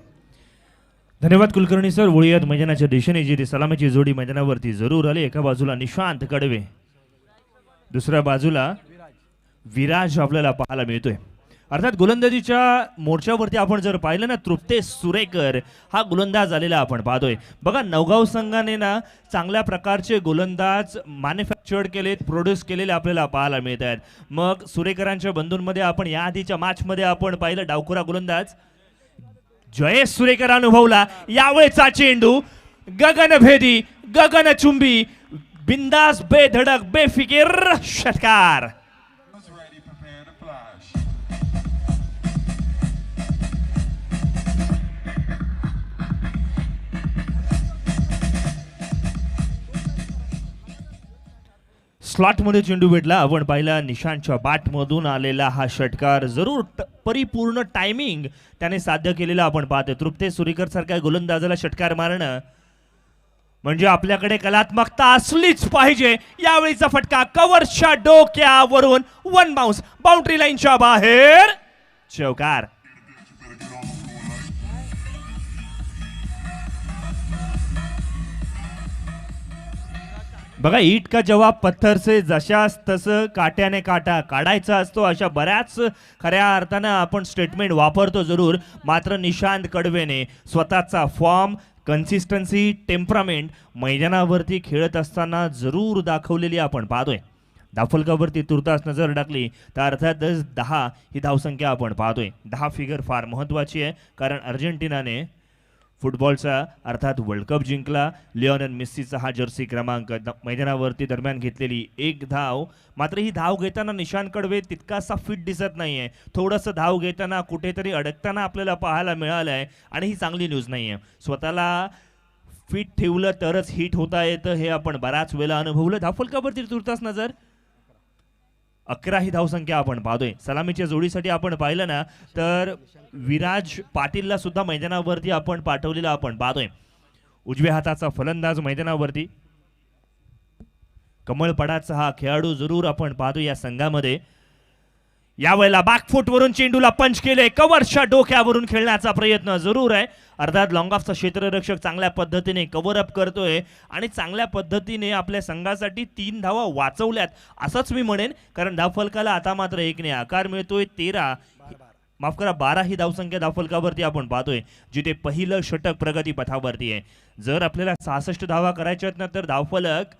धन्यवाद कुलकर्णी सर. वळूयात मैदानाच्या दिशेने जी सलामीची जोडी मैदानावरती जरूर आली. एका बाजूला निशांत कडवे, दुसऱ्या बाजूला विराज आपल्याला पाहायला मिळतोय. अर्थात गोलंदाजीच्या मोर्चावरती आपण जर पाहिलं ना तृप्तेश सुरेकर हा गोलंदाज आलेला आपण पाहतोय. बघा नवगाव संघाने ना चांगल्या प्रकारचे गोलंदाज मॅन्युफॅक्चर्ड केलेत, प्रोड्यूस केलेले आपल्याला पाहायला मिळत आहेत. मग सुरेकरांच्या बंधूंमध्ये आपण या आधीच्या मॅचमध्ये आपण पाहिलं डावखुरा गोलंदाज जयेश सुरेकर अनुभवला. यावेळेचा चेंडू गगनभेदी, गगनचुंबी, बिंदास, बेधडक, बेफिकीर षटकार. स्लॉटमध्ये चेंडू भेटला. आपण पाहिला निशांतच्या बॅटमधून आलेला हा षटकार जरूर परिपूर्ण टायमिंग त्याने साध्य केलेला आपण पाहतोय. तृप्तेश सुरेकर सारख्या गोलंदाजाला षटकार मारणं म्हणजे आपल्याकडे कलात्मकता असलीच पाहिजे. यावेळीचा फटका कव्हरच्या डोक्यावरून 1 बाउन्स, बाउंड्री लाईनच्या बाहेर, चौकार. बघा ईट का जवाब पत्थर से जशास तसं काट्याने काटा काढायचा असतो अशा बऱ्याच खऱ्या अर्थानं आपण स्टेटमेंट वापरतो जरूर. मात्र निशांत कडवेने स्वतःचा फॉर्म, कन्सिस्टन्सी, टेम्परामेंट मैदानावरती खेळत असताना जरूर दाखवलेली आपण पाहतोय. धावफलकावरती तुर्तास नजर टाकली तर अर्थातच 10 ही धावसंख्या आपण पाहतोय. 10 फिगर फार महत्त्वाची आहे कारण अर्जेंटिनाने फुटबॉलचा अर्थात वर्ल्ड कप जिंकला. लिओनेल मेस्सीचा हा जर्सी क्रमांक मैदानावरती दरम्यान घेतलेली 1 धाव. मात्र ही धाव घेताना निशांत कडवे तितकासा फिट दिसत नाहीये. थोडंसं धाव घेताना कुठेतरी अडकताना आपल्याला पाहायला मिळालं आहे आणि ही चांगली न्यूज नाही आहे. स्वतःला फिट ठेवलं तरच हिट होता येतं हे आपण बऱ्याच वेळा अनुभवलं. धावफलकावरती तुर्तास नजर 11 ही धावसंख्या आपण पाहतोय. सलामीच्या जोडीसाठी आपण पाहिलं ना तर विराज पाटीलला सुद्धा मैदानावरती आपण पाठवलेला आपण पाहतोय. उजव्या हाताचा फलंदाज मैदानावरती, कमळपडाचा हा खेळाडू जरूर आपण पाहतो या संघामध्ये. यावेळेला बॅकफुटवरून चेंडूला पंच केले, कव्हरच्या डोक्यावरून खेळण्याचा प्रयत्न जरूर आहे. अर्थात लॉंग ऑफचा क्षेत्ररक्षक चांगल्या पद्धतीने कव्हर अप करतोय आणि चांगल्या पद्धतीने आपल्या संघासाठी 3 धावा वाचवल्यात असंच मी म्हणेन. कारण धावफलकाला आता मात्र 1 ने आकार मिळतोय. 12 ही धावसंख्या धावफलकावरती आपण पाहतोय जिथे पहिलं षटक प्रगती पथावरती आहे. जर आपल्याला 66 धावा करायच्या आहेत ना तर धावफलक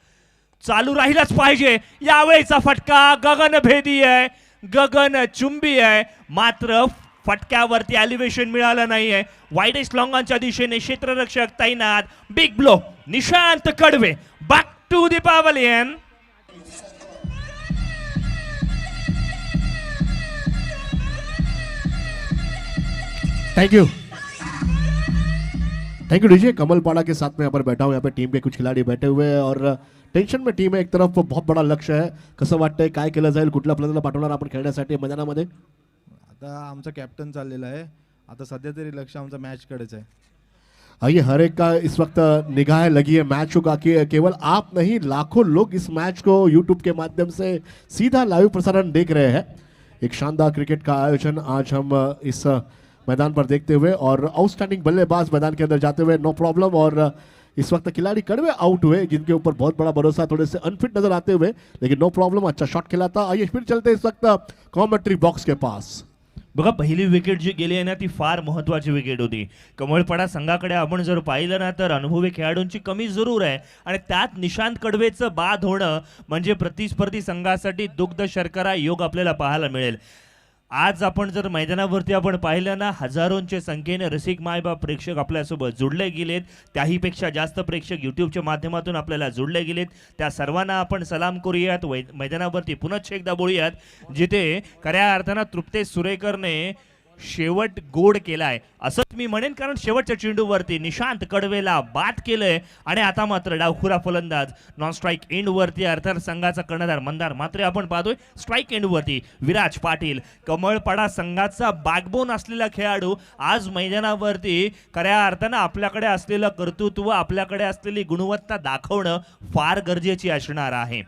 चालू राहिलाच पाहिजे. यावेळीचा फटका गगनभेदी आहे, गगनचुंबी आहे, मात्र फटक्यावरती एलिव्हेशन मिळालं नाहीये. वाईडेस्ट लॉंगांच्या दिशेने क्षेत्ररक्षक तैनात. Big blow Nishant Kadwe back to the pavilion. Thank you DJ. Kamalpada के साथ में यहाँ पर बैठा हूँ. यहाँ पे टीम के कुछ खिलाड़ी बैठे हुए हैं और टेन्शन में टीम आहे. एक तरफ बहुत बड़ा लक्ष्य आहे. कसं वाटतंय, काय केलं जाईल, कुठल्या प्लेयरला पाठवणार आपण खेळण्यासाठी मैदानामध्ये? आता आमचा कॅप्टन चाललेला आहे. आता सध्या तरी लक्ष आमचा मॅचकडेच आहे. आइए, हर एक का इस वक्त निगाहें लगी है मैच को कि केवल आप नहीं लाखों लोग इस मैच को यूट्यूब के माध्यम से सीधा लाइव प्रसारण देख रहे हैं. एक शानदार क्रिकेट का आयोजन आज हम इस मैदान पर देखते हुए और आउटस्टैंडिंग बल्लेबाज मैदान के अंदर जाते हुए नो प्रॉब्लम. और इस वक्त खिलाड़ी कड़वे आउट हुए जिनके ऊपर बहुत बड़ा भरोसा, थोड़े से अनफिट नजर आते हुए, लेकिन नो प्रॉब्लम, अच्छा शॉट खेला था. आइए फिर चलते इस वक्त कॉमेंट्री बॉक्स के पास. बघा, पहिली विकेट जी गेली आहे ना ती फार महत्वाची विकेट होती. कमळपाडा संघाकडे आपण जर पाहिलं ना तर अनुभवी खेळाडूंची कमी जरूर आहे आणि त्यात निशांत कडवेचं बाद होणं म्हणजे प्रतिस्पर्धी संघासाठी दुग्ध शर्करा योग आपल्याला पाहायला मिळेल. आज आपण जर मैदानावरती आपण पाहिलं ना, हजारोंच्या संख्येने रसिक मायबाप प्रेक्षक आपल्यासोबत जुडले गेलेत. त्याहीपेक्षा जास्त प्रेक्षक यूट्यूबच्या माध्यमातून आपल्याला जुडले गेलेत. त्या सर्वांना आपण सलाम करूयात. मैदानावरती पुनश्च एकदा बोलूयात, जिथे खऱ्या अर्थानं तृप्तेश सुरेकरने शेवट गोड केलाय असंच मी म्हणेन. कारण शेवटच्या चेंडूवरती निशांत कडवेला बाद केलंय आणि आता मात्र डावखुरा फलंदाज नॉन स्ट्राईक एंड वरती अर्थात संघाचा कर्णधार मंदार मात्र आपण पाहतोय स्ट्राईक एंड वरती विराज पाटील, कमळपाडा संघाचा बॅकबोन असलेला खेळाडू आज मैदानावरती खऱ्या अर्थानं आपल्याकडे असलेलं कर्तृत्व, आपल्याकडे असलेली गुणवत्ता दाखवणं फार गरजेची असणार आहे.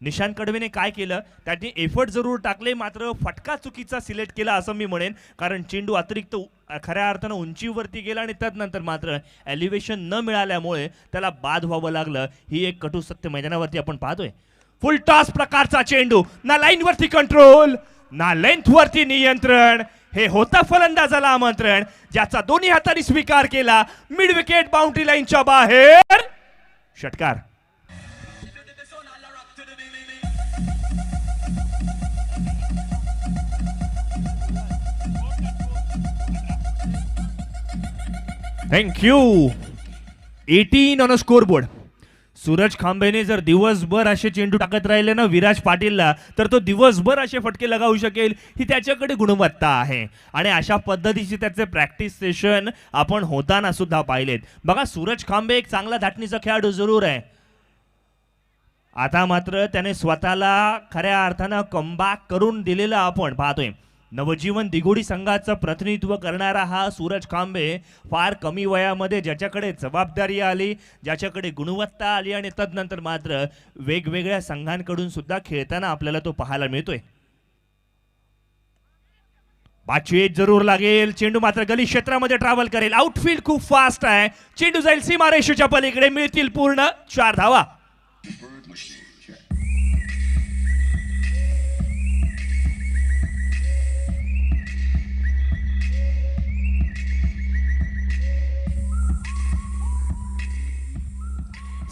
निशांत कडवेने काय केलं, त्यांनी एफर्ट जरूर टाकले, मात्र फटका चुकीचा सिलेक्ट केला असं मी म्हणेन. कारण चेंडू अतिरिक्त खऱ्या अर्थानं उंचीवरती गेला आणि त्यानंतर मात्र एलिव्हेशन न मिळाल्यामुळे त्याला बाद व्हावं लागलं. ही एक कटू सत्य मैदानावरती आपण पाहतोय. फुल टॉस प्रकारचा चेंडू, ना लाईन वरती कंट्रोल ना लेंथ वरती नियंत्रण. हे होता फलंदाजाला आमंत्रण, ज्याचा दोन्ही हातांनी स्वीकार केला. मिड विकेट बाउंड्री लाईनच्या बाहेर षटकार. Thank you. 18 on a scoreboard. Suraj खांबेने जर दिवसभर असे चेंडू टाकत राहिले ना विराज पाटीलला, तर तो दिवसभर असे फटके लगावू शकेल. ही त्याच्याकडे गुणवत्ता आहे आणि अशा पद्धतीचे त्याचे प्रॅक्टिस सेशन आपण होताना सुद्धा पाहिलेत. बघा, सूरज खांबे एक चांगला धाटणीचा खेळाडू जरूर आहे. आता मात्र त्याने स्वतःला खऱ्या अर्थानं कमबॅक करून दिलेला आपण पाहतोय. नवजीवन दिघोडी संघाचं प्रतिनिधित्व करणारा हा सूरज खांबे फार कमी वयामध्ये ज्याच्याकडे जबाबदारी आली, ज्याच्याकडे गुणवत्ता आली आणि तदनंतर मात्र वेगवेगळ्या संघांकडून सुद्धा खेळताना आपल्याला तो पाहायला मिळतोय. बाचेत जरूर लागेल. चेंडू मात्र गली क्षेत्रामध्ये ट्रॅव्हल करेल. आउटफील्ड खूप फास्ट आहे. चेंडू जाईल सीमारेषेच्या पलीकडे. मिळतील पूर्ण 4 धावा.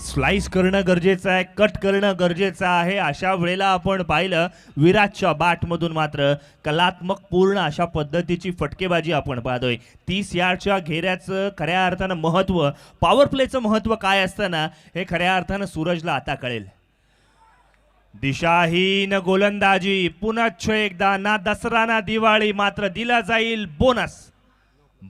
स्लाइस करणं गरजेचं आहे, कट करणं गरजेचं आहे. अशा वेळेला आपण पाहिलं विराजच्या बॅटमधून मात्र कलात्मक पूर्ण अशा पद्धतीची फटकेबाजी आपण पाहतोय. 30 यार्डच्या घेऱ्याचं खऱ्या अर्थानं महत्त्व, पॉवर प्लेचं महत्त्व काय असतं ना, हे खऱ्या अर्थानं सूरजला आता कळेल. दिशाहीन गोलंदाजी पुनश्च एकदा, ना दसरा ना दिवाळी, मात्र दिला जाईल बोनस.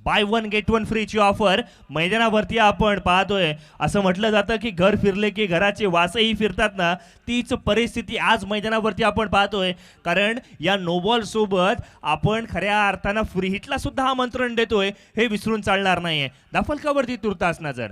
बाय 1 गेट 1 फ्रीची ऑफर मैदानावरती आपण पाहतोय. असं म्हटलं जातं की घर फिरले की घराचे वासही फिरतात ना, तीच परिस्थिती आज मैदानावरती आपण पाहतोय. कारण या नोबॉल सोबत आपण खऱ्या अर्थानं फ्री हिटला सुद्धा आमंत्रण देतोय, हे विसरून चालणार नाहीये. धावफलकावरती तुर्तास नजर.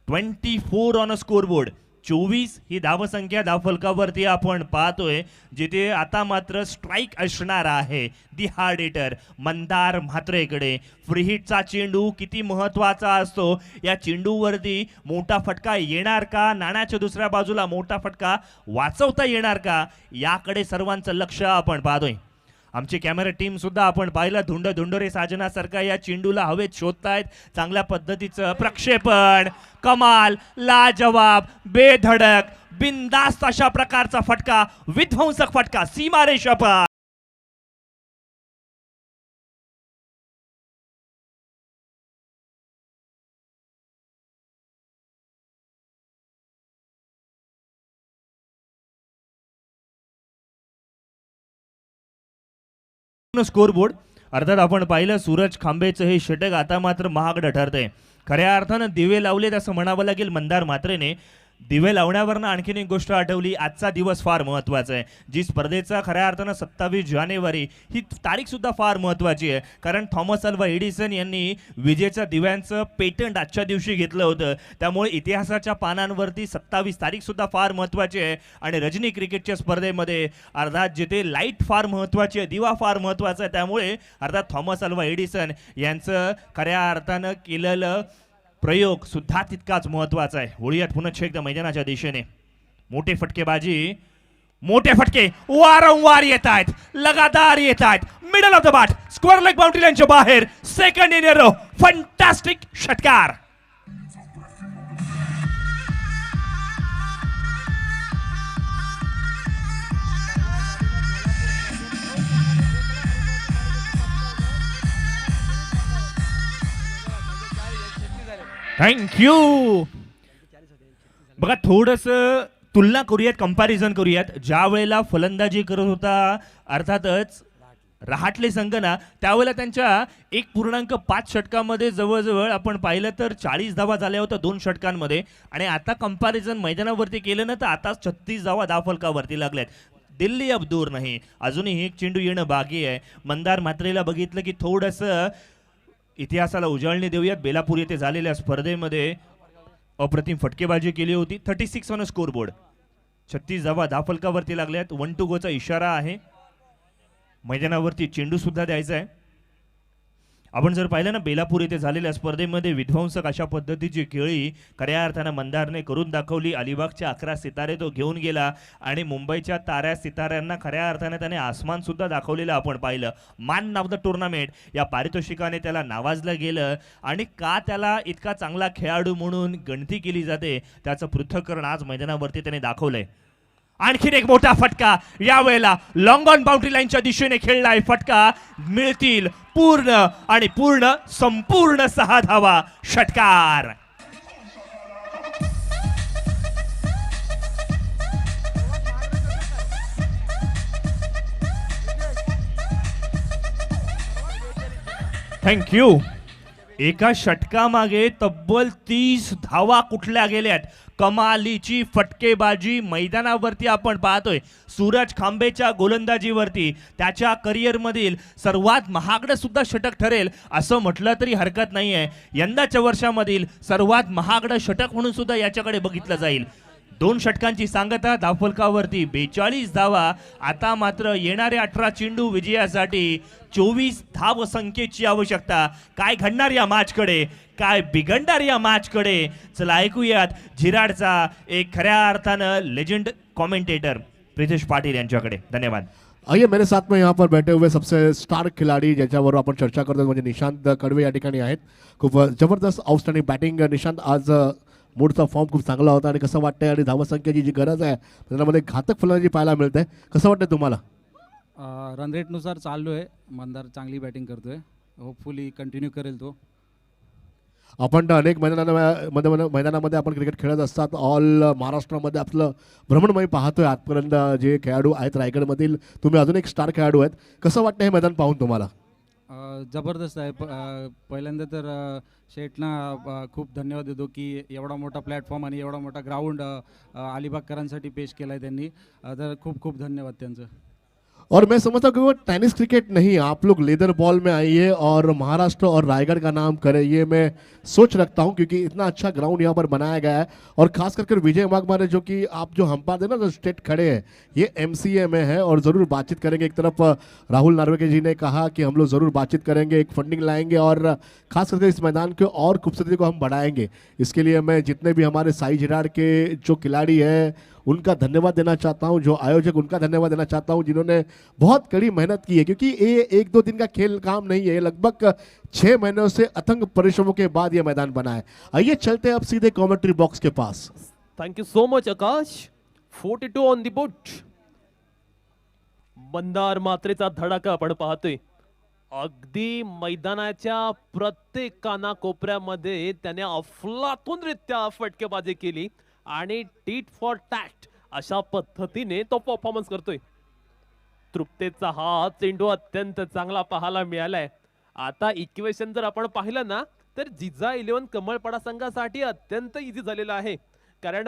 24 ऑन अ स्कोरबोर्ड. 24 ही धावसंख्या धावफलकावरती आपण पाहतोय, जिथे आता मात्र स्ट्राईक असणार आहे दी हार्ड हिटर मंदार म्हात्रेकडे. फ्री हिटचा चेंडू किती महत्वाचा असतो, या चेंडूवरती मोठा फटका येणार का, नाण्याच्या दुसऱ्या बाजूला मोठा फटका वाचवता येणार का, याकडे सर्वांचं लक्ष आपण पाहतोय. आमची कॅमेरा टीम सुद्धा आपण पाहिलं धुंडोरे साजनासारखा या चेंडूला हवेत शोधतायत. चांगल्या पद्धतीचं प्रक्षेपण, कमाल, लाजवाब, बेधडक, बिनधास्त अशा प्रकारचा फटका, विध्वंसक फटका, सीमारेषा पार. स्कोरबोर्ड अर्थात आपण पाहिलं सूरज खांबेचं हे षटक आता मात्र महागडं ठरतंय. खऱ्या अर्थानं दिवे लावलेत असं म्हणावं लागेल मंदार म्हात्रेने. दिवे लावण्यावरनं आणखीन एक गोष्ट आठवली, आजचा दिवस फार महत्त्वाचा आहे. जी स्पर्धेचा खऱ्या अर्थानं 27 जानेवारी ही तारीख सुद्धा फार महत्त्वाची आहे, कारण थॉमस अल्वा एडिसन यांनी विजेच्या दिव्यांचं पेटंट आजच्या दिवशी घेतलं होतं. त्यामुळे इतिहासाच्या पानांवरती 27 तारीख सुद्धा फार महत्त्वाची आहे. आणि रजनी क्रिकेटच्या स्पर्धेमध्ये अर्थात जिथे लाईट फार महत्त्वाची आहे, दिवा फार महत्त्वाचा आहे, त्यामुळे अर्थात थॉमस अल्वा एडिसन यांचं खऱ्या अर्थानं केलेलं प्रयोग सुद्धा तितकाच महत्वाचा आहे. वळूयात पुन्हा एकदा मैदानाच्या दिशेने. मोठे फटकेबाजी, मोठे फटके वारंवार येत आहेत, लगातार येत आहेत. Middle of the bat, square leg boundary लाईनच्या बाहेर, सेकंड इन रो, फंटास्टिक षटकार. थँक्यू. बघा थोडंसं तुलना करूयात, कंपॅरिझन करूयात. ज्या वेळेला फलंदाजी करत होता अर्थातच रहाटले संघ ना, त्यावेळेला त्यांच्या 1.5 षटकामध्ये जवळजवळ आपण पाहिलं तर 40 धावा झाल्या होत्या 2 षटकांमध्ये. आणि आता कंपॅरिझन मैदानावरती केलं ना तर आता 36 धावा धावफलकावरती लागल्यात. दिल्ली अब दूर नाही, अजूनही एक चेंडू येणं बाकी आहे. मंदार म्हात्रेला बघितलं की थोडंसं इतिहासाला उजळणी देऊयात. बेलापूर येथे झालेल्या स्पर्धेमध्ये अप्रतिम फटकेबाजी केली होती. 36 ऑन स्कोरबोर्ड, 36 धावा धावफलकावरती लागल्यात. 1-2 गोचा इशारा आहे. मैदानावरती चेंडू सुद्धा द्यायचा आहे. आपण जर पाहिलं ना बेलापूर येथे झालेल्या स्पर्धेमध्ये विध्वंसक अशा पद्धतीची खेळी खऱ्या अर्थानं मंदारने करून दाखवली. अलिबागच्या 11 सितारे तो घेऊन गेला आणि मुंबईच्या ताऱ्या सिताऱ्यांना खऱ्या अर्थाने त्याने आसमान सुद्धा दाखवलेलं आपण पाहिलं. मॅन ऑफ द टुर्नामेंट या पारितोषिकाने त्याला नावाजलं गेलं. आणि का त्याला इतका चांगला खेळाडू म्हणून गणती केली जाते त्याचं पृथक्करण आज मैदानावरती त्याने दाखवलंय. आणखीन एक मोठा फटका, यावेळेला लॉंग ऑन बाउंड्री लाईनच्या दिशेने खेळलाय फटका. मिळतील पूर्ण आणि पूर्ण संपूर्ण 6 धावा. षटकार. थँक्यू. एका षटकामागे तब्बल 30 धावा कुठल्या गेल्यात. कमालीची फटकेबाजी मैदानावरती आपण पाहतोय. सूरज खांबेच्या गोलंदाजीवरती त्याच्या करिअरमधील सर्वात महागडं सुद्धा षटक ठरेल असं म्हटलं तरी हरकत नाहीये. यंदाच्या वर्षामधील सर्वात महागडं षटक म्हणून सुद्धा याच्याकडे बघितलं जाईल. 2 षटकांची सांगता, धावफलकावरती 42 धावा. आता मात्र येणाऱ्या 18 चेंडू विजयासाठी 24 धावसंख्येची आवश्यकता. काय घडणार या मॅचकडे, काय बिघडणार या मॅचकडे, चला ऐकूयात झिराडचा एक खऱ्या अर्थानं लेजेंड कॉमेंटेटर प्रितेश पाटील यांच्याकडे. धन्यवाद. आइए मेरे साथ में यहाँ पर बैठे हुए सबसे स्टार खिलाड़ी ज्याच्यावर आपण चर्चा करतो म्हणजे निशांत कडवे या ठिकाणी आहेत. खूप जबरदस्त आउटस्टँडिंग बॅटिंग. निशांत, आज मूडचा फॉर्म खूप चांगला होता आणि कसं वाटतंय आणि धावसंख्येची जी गरज आहे त्यामध्ये घातक फलंदाजी पाहायला मिळते, कसं वाटतंय तुम्हाला? रन रेटनुसार चाललो आहे. मंदार चांगली बॅटिंग करतोय, होपफुली कंटिन्यू करेल तो. आपण अनेक मैदानामध्ये आपण क्रिकेट खेळत असतात. ऑल महाराष्ट्रामध्ये आपलं भ्रमणमय पाहतोय आजपर्यंत जे खेळाडू आहेत रायगडमधील. तुम्ही अजून एक स्टार खेळाडू आहेत, कसं वाटतं हे मैदान पाहून तुम्हाला? जबरदस्त आहे. पहिल्यांदा तर शेठना खूप धन्यवाद देतो की एवढा मोठा प्लॅटफॉर्म आणि एवढा मोठा ग्राउंड अलिबागकरांसाठी पेश केला आहे त्यांनी. तर खूप खूप धन्यवाद त्यांचं. और मैं समझता हूँ कि वो टेनिस क्रिकेट नहीं, आप लोग लेदर बॉल में आइए और महाराष्ट्र और रायगढ़ का नाम करें, ये मैं सोच रखता हूँ क्योंकि इतना अच्छा ग्राउंड यहाँ पर बनाया गया है. और खास करके विजय वाघमारे जो कि आप जो हम्पायर थे ना, जो स्टेट खड़े हैं, ये MCA में है और ज़रूर बातचीत करेंगे. एक तरफ राहुल नार्वेकर जी ने कहा कि हम लोग ज़रूर बातचीत करेंगे, एक फंडिंग लाएंगे और खास करके इस मैदान के और खूबसूरती को हम बढ़ाएंगे. इसके लिए मैं जितने भी हमारे साई झिराड़ के जो खिलाड़ी हैं उनका धन्यवाद देना चाहता हूं, जो आयोजक उनका धन्यवाद देना चाहता हूं जिन्होंने बहुत कड़ी मेहनत की है. क्योंकि ये 1-2 दिन का खेल काम नहीं है, लगभग 6 महीनों से अथंग परिश्रमों के बाद ये मैदान बना है. आइए चलते हैं अब सीधे कमेंट्री बॉक्स के पास. Thank you so much Akash. 42 on the board. Mandar मात्रेचा धडाका आपण पाहतोय. अगदी मैदानाच्या प्रत्येक कानाकोपऱ्यामध्ये त्याने अफलातूनरित्या फटकेबाजी केली आणि टीट फॉर टॅक्ट अशा पद्धतीने तो परफॉर्मन्स करतोय. तृप्तेचा हा चेंडू अत्यंत चांगला पाहायला मिळालाय. आता इक्वेशन जर आपण पाहिलं ना तर जिजा 11 कमळपाडा संघासाठी अत्यंत इझी झालेलं आहे. कारण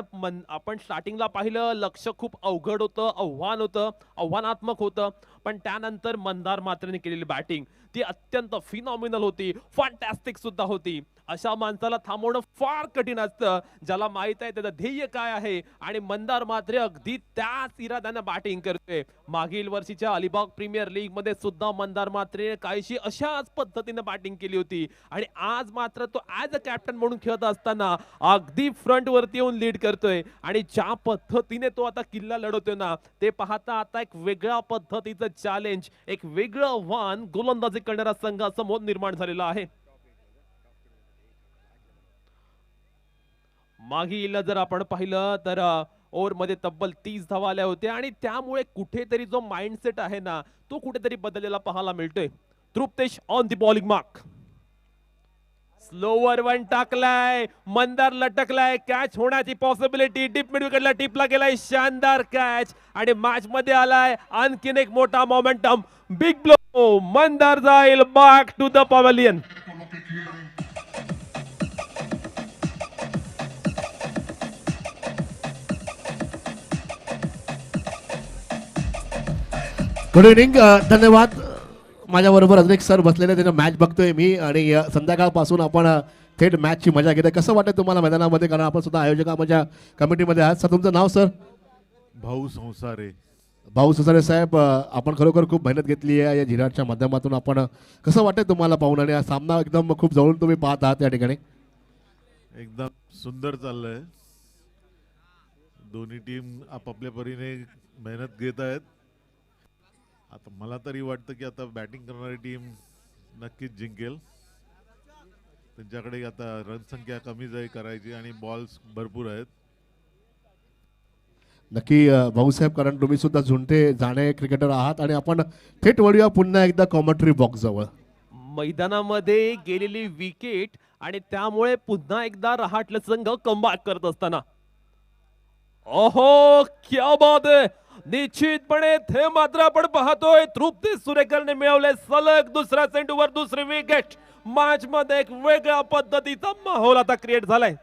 आपण स्टार्टिंगला पाहिलं लक्ष खूप अवघड होतं, आव्हानात्मक होतं, पण त्यानंतर मंदार मात्रेने केलेली बॅटिंग ती अत्यंत फिनॉमिनल होती, फॅन्टॅस्टिक सुद्धा होती. अशा माणसाला थांबवणं फार कठीण असतं ज्याला माहित आहे त्याचं ध्येय काय आहे. आणि मंदार मात्रे अगदी त्याच इराद्यानं बॅटिंग करतोय. मागील वर्षीच्या अलिबाग प्रीमियर लीग मध्ये सुद्धा मंदार मात्रे काहीशी अशाच पद्धतीने बॅटिंग केली होती आणि आज मात्र तो ऍज अ कॅप्टन म्हणून खेळत असताना अगदी फ्रंट वरती येऊन लीड करतोय. आणि ज्या पद्धतीने तो आता किल्ला लढवतोय ना ते पाहता आता एक वेगळ्या पद्धतीचं चॅलेंज, एक वेगळं आव्हान गोलंदाजी करणाऱ्या संघासमोर निर्माण झालेलं आहे. मागील जर आपण पाहिलं तर ओव्हर मध्ये तब्बल 30 धावा आल्या होत्या आणि त्यामुळे कुठेतरी जो माइंडसेट आहे ना तो कुठेतरी बदललेला पाहायला मिळतोय. Truptesh on the bowling mark. Slower one टाकलाय, मंदार लटकलाय, कॅच होण्याची पॉसिबिलिटी. डीप मिड विकेटला टिपला गेलाय, शानदार कॅच आणि मॅच मध्ये आलाय आणखीन एक मोठा मोमेंटम. बिग ब्लो, मंदार जाईल back to the pavilion. Good evening. धन्यवाद. माझ्याबरोबर अजून एक सर बसलेले त्याचं मॅच बघतोय मी आणि संध्याकाळपासून आपण थेट मॅचची मजा घेतोय. कसं वाटतं तुम्हाला मैदानामध्ये, कारण आपण सुद्धा आयोजकांच्या कमिटीमध्ये आहात. सर तुमचं नाव? सर भाऊ संसारे. भाऊ संसारे साहेब, आपण खरोखर खूप मेहनत घेतली आहे या झिराटच्या माध्यमातून. आपण कसं वाटतं तुम्हाला पाहून आणि हा सामना एकदम खूप जवळून तुम्ही पाहत आहात या ठिकाणी? एकदम सुंदर चाललंय. दोन्ही टीम आपापल्या परीने मेहनत घेत आहेत. आता मला तरी वाटतं की आता बॅटिंग करणारी टीम नक्कीच जिंकेल. त्यांच्याकडे आता रन संख्या कमीच आहे करायची आणि बॉल्स भरपूर आहेत. नक्की भाऊसाहेब, कारण तुम्ही सुद्धा झुंटे जाणे क्रिकेटर आहात आणि आपण थेट वळूया पुन्हा एकदा कॉमेंट्री बॉक्स जवळ. मैदानामध्ये गेलेली विकेट आणि त्यामुळे पुन्हा एकदा रहाटले संघ कमबॅक करत असताना ओहो क्या बात आहे. निश्चितपणे ते मात्र आपण पाहतोय तृप्ती सुरेकरने मिळवले सलग दुसऱ्या चेंडूवर दुसरी विकेट. मॅच मध्ये एक वेगळ्या पद्धतीचा माहोल आता क्रिएट झालाय.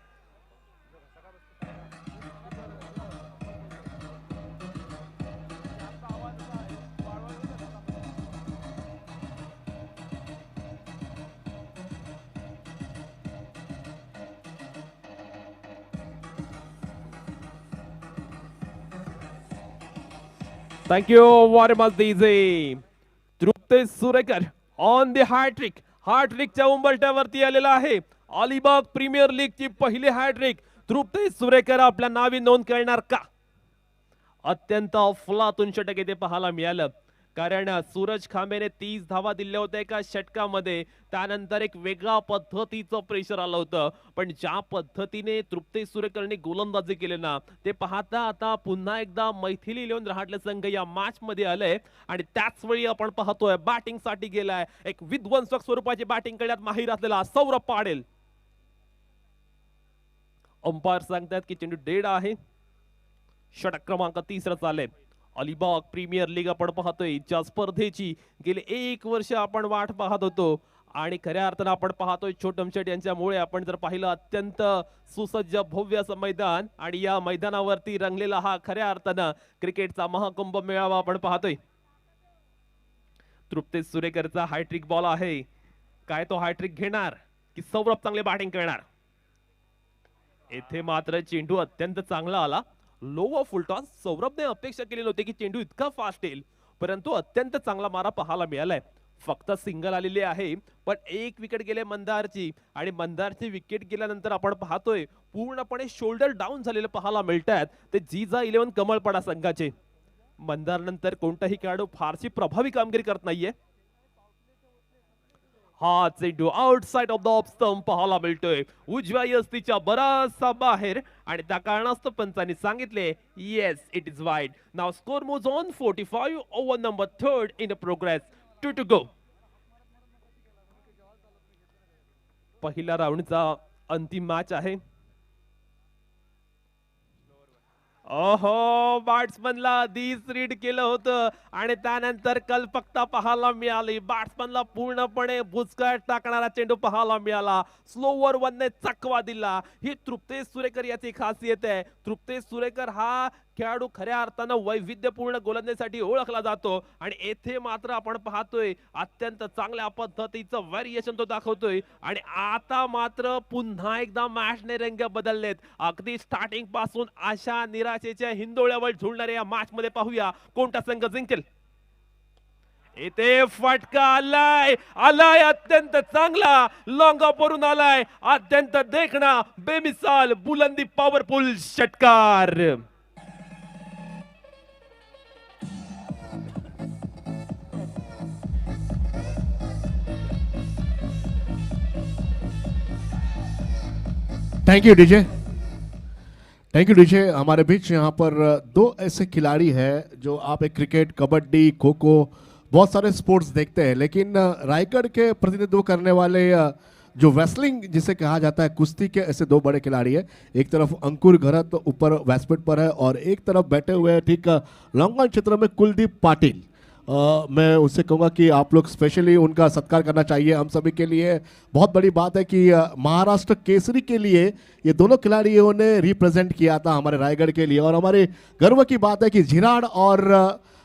Thank you very much DJ. Truptesh Surekar on the hattrick. हॅट्रिकच्या उंबरठ्यावरती आलेला आहे. अलिबाग प्रीमियर लीग ची पहिली हॅट्रिक तृप्तेश सुरेकर आपल्या नावी नोंद करणार का? अत्यंत अफलातून षटक येथे पाहायला मिळालं. कारण सूरज खांबेने 30 धावा दिल्या होत्या एका षटकामध्ये. त्यानंतर एक वेगळ्या पद्धतीचं प्रेशर आलं होतं. पण ज्या पद्धतीने तृप्तेश सुरेकरने गोलंदाजी केली ना ते पाहता आता पुन्हा एकदा मैथिली 11 रहाटले संघ या मॅच मध्ये आलंय आणि त्याच वेळी आपण पाहतोय बॅटिंग साठी गेलाय एक विध्वंसक स्वरूपाची बॅटिंग करण्यात माहीर असलेला सौरभ पाडेल. अंपायर सांगतात की चेंडू डेड आहे. षटक क्रमांक 3 चालले. अलिबाग प्रीमियर लीग आपण पाहतोय ज्या स्पर्धेची गेले 1 वर्ष आपण वाट पाहत होतो आणि खऱ्या अर्थानं आपण पाहतोय छोटम शेट यांच्यामुळे आपण जर पाहिलं अत्यंत सुसज्ज भव्य असं मैदान आणि या मैदानावरती रंगलेला हा खऱ्या अर्थानं क्रिकेटचा महाकुंभ मेळावा आपण पाहतोय. तृप्तेश सुरेकरचा हॅट्रिक बॉल आहे. काय तो हॅट्रिक घेणार की सौरभ चांगले बॅटिंग करणार? येथे मात्र चेंडू अत्यंत चांगला आला. Low full toss. सौरभने अपेक्षा केली नव्हती की चेंडू इतका फास्ट येईल, परंतु अत्यंत चांगला मारा पाहायला मिळालाय. फक्त सिंगल आलेली आहे पण एक विकेट गेले मंदारची आणि मंदारची विकेट गेल्यानंतर आपण पाहतोय पूर्णपणे शोल्डर डाऊन झालेले पाहायला मिळतात ते जिजा 11 कमळपाडा संघाचे. मंदार नंतर कोणताही खेळाडू फारशी प्रभावी कामगिरी करत नाहीये. हा चेंडू outside of the off stump पाहायला मिळतोय उजव्या यस्तीच्या बराचसा बाहेर आणि त्या कारणास्तव पंचांनी सांगितले yes it is wide. Now score moves on 45 over number 3 in progress 2 to go. पहिल्या राऊंडचा अंतिम मॅच आहे. ओहो बॅट्समनला आधीच रीड केलं होतं आणि त्यानंतर कल्पकता पाहायला मिळाली. बॅट्समनला पूर्णपणे बुचकळ्यात टाकणारा चेंडू पाहायला मिळाला. स्लोवर वनने चकवा दिला. ही तृप्तेश सुरेकर याची खासियत आहे. तृप्तेश सुरेकर हा खेळाडू खऱ्या अर्थानं वैविध्यपूर्ण गोलंदाजीसाठी ओळखला जातो आणि येथे मात्र आपण पाहतोय अत्यंत चांगल्या पद्धतीचं व्हेरिएशन तो दाखवतोय. आणि आता मात्र पुन्हा एकदा मॅचने रंग बदललेत. अगदी स्टार्टिंग पासून आशा निराशेच्या हिंदोळ्यावर झुलणाऱ्या या मॅच मध्ये पाहूया कोणता संघ जिंकेल. इथे फटका आलाय अत्यंत चांगला लॉंग ऑफ वरून आलाय. अत्यंत देखणा बेमिसाल बुलंदी पॉवरफुल षटकार. Thank you DJ. Thank you DJ. हमारे बीच यहाँ पर दो ऐसे खिलाड़ी हैं जो आप एक क्रिकेट, कबड्डी, खो खो, बहुत सारे स्पोर्ट्स देखते हैं, लेकिन रायगढ़ के प्रतिनिधित्व करने वाले जो रेसलिंग जिसे कहा जाता है, कुश्ती के ऐसे दो बड़े खिलाड़ी हैं. एक तरफ अंकुर घरत ऊपर वैसपिट पर है और एक तरफ बैठे हुए हैं ठीक लॉन्गॉन क्षेत्र में कुलदीप पाटिल. मैं उससे कहूँगा कि आप लोग स्पेशली उनका सत्कार करना चाहिए. हम सभी के लिए बहुत बड़ी बात है कि महाराष्ट्र केसरी के लिए ये दोनों खिलाड़ियों ने रिप्रेजेंट किया था हमारे रायगढ़ के लिए. और हमारे गर्व की बात है कि झिराड़ और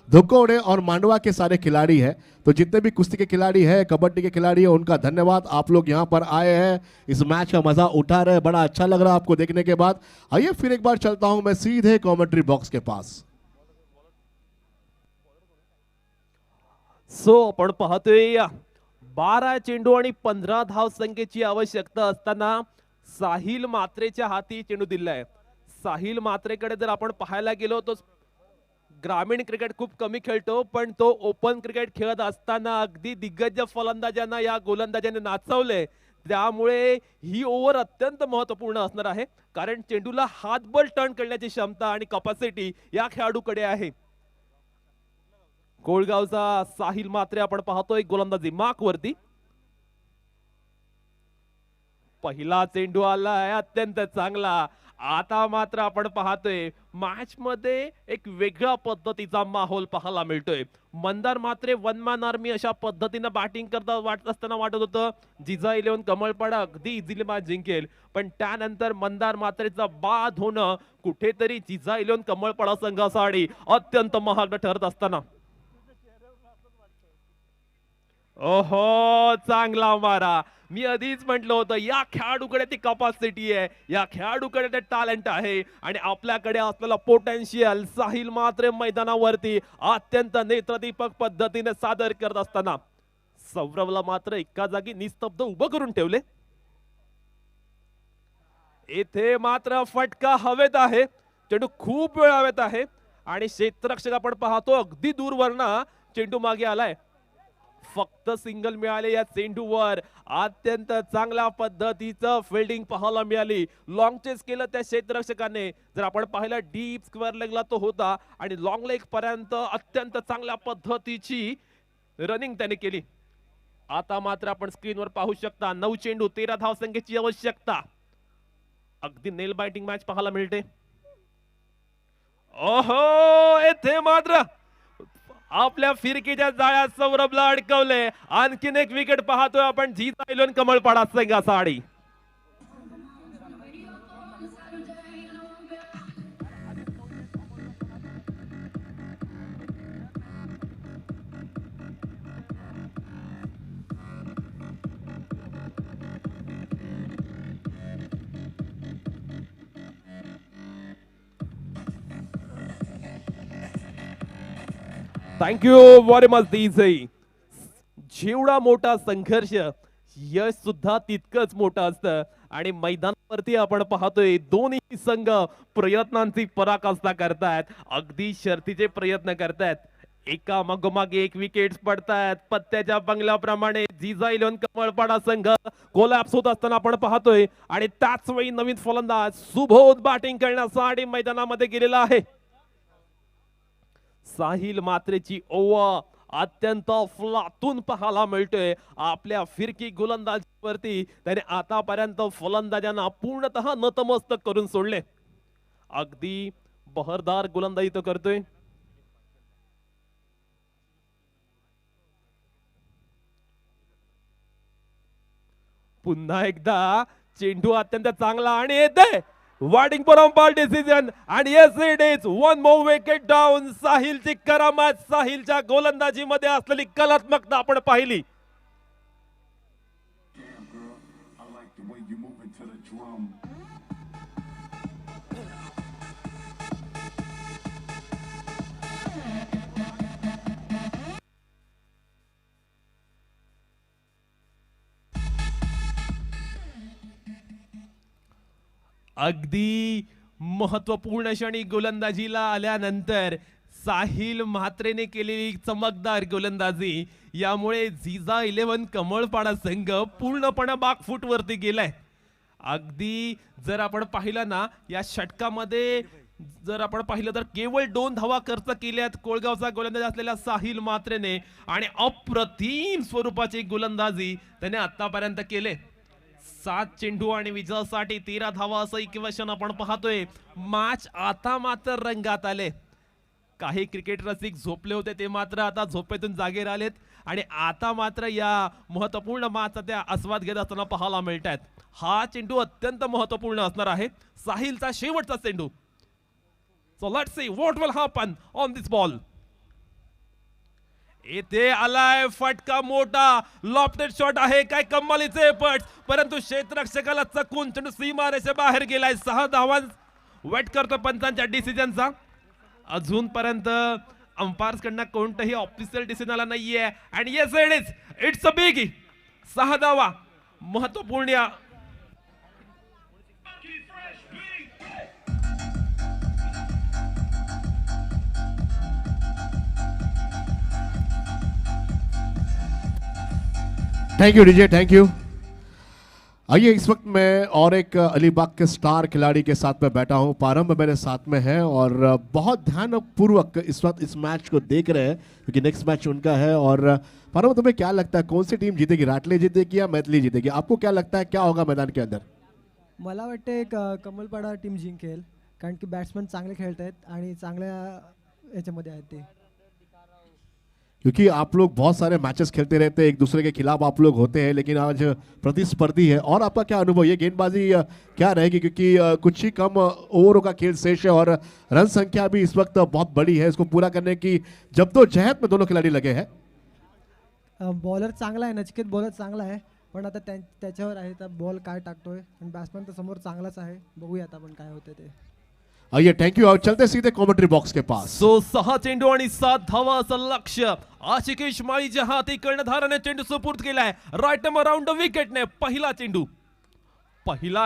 धुकोड़े और मांडवा के सारे खिलाड़ी हैं. तो जितने भी कुश्ती के खिलाड़ी हैं, कबड्डी के खिलाड़ी हैं, उनका धन्यवाद. आप लोग यहाँ पर आए हैं, इस मैच का मजा उठा रहे हैं. बड़ा अच्छा लग रहा है आपको देखने के बाद. आइए फिर एक बार चलता हूँ मैं सीधे कॉमेंट्री बॉक्स के पास. सो आपण पाहतोय 12 चेंडू आणि 15 धाव संख्येची आवश्यकता असताना साहिल मात्रेच्या हाती चेंडू दिलाय. साहिल मात्रेकडे जर आपण पाहायला गेलो तो ग्रामीण क्रिकेट खूप कमी खेळतो, पण तो ओपन क्रिकेट खेळत असताना अगदी दिग्गज फलंदाजांना या गोलंदाजाने नाचवले. त्यामुळे ही ओव्हर अत्यंत महत्वपूर्ण असणार आहे, कारण चेंडूला हातबल टर्न करण्याची क्षमता आणि कॅपॅसिटी या खेळाडूकडे आहे. कोळगावचा साहिल मात्रे आपण पाहतोय गोलंदाजी मार्क वरती. पहिला चेंडू आलाय अत्यंत चांगला. आता मात्र आपण पाहतोय मॅच मध्ये एक वेगळ्या पद्धतीचा माहोल पाहायला मिळतोय. मंदार मात्रे वन मॅन आर्मी अशा पद्धतीने बॅटिंग करता असताना वाटत होतं जिजा 11 कमळपाडा अगदी इझिली मॅच जिंकेल, पण त्यानंतर मंदार मात्रेचा बाद होणं कुठेतरी जिजा 11 कमळपाडा संघासाठी अत्यंत महाग ठरत असताना. ओहो चांगला मारा. मी आधीच म्हटलं होतं या खेळाडूकडे ती कॅपॅसिटी आहे, या खेळाडूकडे ते टॅलेंट आहे आणि आपल्याकडे असलेला पोटेन्शियल साहिल मात्रे मैदानावरती अत्यंत नेत्रदीपक पद्धतीने सादर करत असताना सौरवला मात्र एका जागी निस्तब्ध उभं करून ठेवले. येथे मात्र फटका हवेत आहे. चेंडू खूप वेळ हवेत आहे आणि क्षेत्ररक्षक आपण पाहतो अगदी दूरवरनं चेंडू मागे आलाय. फक्त सिंगल मिळाले या चेंडूवर. अत्यंत चांगल्या पद्धतीचं फिल्डिंग पाहायला मिळाली. लॉंग चेस केलं त्या क्षेत्ररक्षकाने. जर आपण पाहिलं डीप स्क्वेअर लेगला तो होता आणि लॉंग लेग पर्यंत अत्यंत चांगल्या पद्धतीची रनिंग त्याने केली. आता मात्र आपण स्क्रीनवर पाहू शकता 9 चेंडू 13 धाव संख्येची आवश्यकता. अगदी नेल बायटिंग मॅच पाहायला मिळते. ओहो येथे मात्र आपल्या फिरकीच्या जाळ्यात सौरभला अडकवले. आणखीन एक विकेट पाहतोय आपण जिजा 11 कमळपाडा संघासाठी. Thank you very much DJ. जेवढा मोठा संघर्ष यश सुद्धा तितकंच मोठं असतं आणि मैदानावरती आपण पाहतोय दोन्ही संघ प्रयत्नांची पराकाष्ठा करतायत, अगदी शर्तीचे प्रयत्न करतायत. एका मागोमाग एक विकेट पडतायत. पत्त्याच्या बंगल्याप्रमाणे जिजा इलेव्हन कमळपाडा संघ कोलॅप्स होत असताना आपण पाहतोय आणि त्याच वेळी नवीन फलंदाज सुबोध बॅटिंग करण्यासाठी मैदानामध्ये गेलेला आहे. साहिल मात्रेची ओव्हर अत्यंत फ्लातून पाहायला मिळतोय. आपल्या फिरकी गोलंदाजीवरती त्याने आतापर्यंत फलंदाजांना पूर्णतः नतमस्तक करून सोडले. अगदी बहरदार गोलंदाजी तो करतोय. पुन्हा एकदा चेंडू अत्यंत चांगला आणि येते वार्डिंग फॉर अंपायर डिसिजन आणि yes it is one more wicket down. साहिलची करामत, साहिलच्या गोलंदाजीमध्ये असलेली कलात्मकता आपण पाहिली. अगदी महत्वपूर्ण क्षणी गोलंदाजीला आल्यानंतर साहिल म्हात्रेने केलेली चमकदार गोलंदाजी यामुळे जिजा इलेव्हन कमळपाडा संघ पूर्णपणे बाकफूट वरती गेलाय. अगदी जर आपण पाहिलं ना या षटकामध्ये जर आपण पाहिलं तर केवळ 2 धावा खर्च केल्यात कोळगावचा गोलंदाज असलेल्या साहिल म्हात्रेने आणि अप्रतिम स्वरूपाची गोलंदाजी त्याने आतापर्यंत केले. 7 चेंडू आणि विजयासाठी 13 धावा असं इक्वेशन आपण पाहतोय. मॅच आता मात्र रंगात आले. काही क्रिकेट रसिक झोपले होते ते मात्र आता झोपेतून जागे राहिलेत आणि आता मात्र या महत्वपूर्ण मॅचचा त्या आस्वाद घेत असताना पाहायला मिळतात. हा चेंडू अत्यंत महत्वपूर्ण असणार आहे. साहिलचा शेवटचा चेंडू. So let's see what will happen on this ball. येथे आलाय फटका मोठा लॉफ्टेड शॉट आहे. काय कमालीचे पट परंतु क्षेत्ररक्षकाला चकून चेंडू सीमारेषे बाहेर गेलाय. 6 धावां वेट करतो पंचांच्या डिसिजनचा. अजूनपर्यंत अंपायर्स कडनं कोणताही ऑफिशियल डिसिजन आला नाहीये आणि येस इट्स अ बिग 6 धावा महत्वपूर्ण. Thank you DJ, thank you. आइए इस वक्त मैं और एक अलीबाग के स्टार खिलाड़ी के साथ में बैठा हूं. प्रारंभ मेरे साथ में है और बहुत ध्यानपूर्वक इस वक्त इस मैच को देख रहे हैं क्योंकि नेक्स्ट मैच उनका है. और प्रारंभ तुम्हें क्या लगता है कौन सी टीम जीतेगी, राटले जीतेगी या मैथिली जीतेगी? आपको क्या लगता है क्या होगा मैदान के अंदर? मला वाटते कमलपाडा टीम जिंकेल कारण की बॅट्समन चांगले खेळत आहेत आणि चांगल्या याच्यामध्ये आहेत ते. क्योंकि आप लोग बहुत सारे मैचेस खेलते रहते हैं, एक दूसरे के खिलाफ आप लोग होते हैं, लेकिन आज प्रतिस्पर्धी है. और आपका क्या अनुभव, ये गेंदबाजी क्या रहेगी? क्योंकि कुछ ही कम ओवरों का खेल शेष है और रन संख्या भी इस वक्त बहुत बड़ी है. इसको पूरा करने की जद्दोजहद में दोनों खिलाड़ी लगे हैं. बॉलर चांगला आहे, नचिकेत बॉलर चांगला आहे पण आता त्याच्यावर आहे तर बॉल काय टाकतोय आणि बॅट्समन तर समोर चांगलाच आहे. बघूया आता आपण काय होते ते. आइए थैंक यू. और चलते सीधे कॉमेंट्री बॉक्स के पास. सो 6 चेंडू आणि 7 धावा असं लक्ष्य. आशिकेश माळीच्या हाती कर्णधाराने चेंडू सुपूर्द केलाय. राईट नंबर राऊंड विकेटने पहिला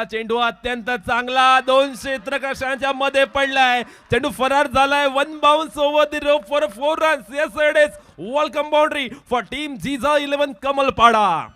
चेंडू अत्यंत चांगला 2 क्षेत्ररक्षकांच्या मध्ये पडलाय. चेंडू फरार झालाय. 1 bounce over the rope for 4 runs. Yes it is welcome boundary for team Jija eleven Kamalpada.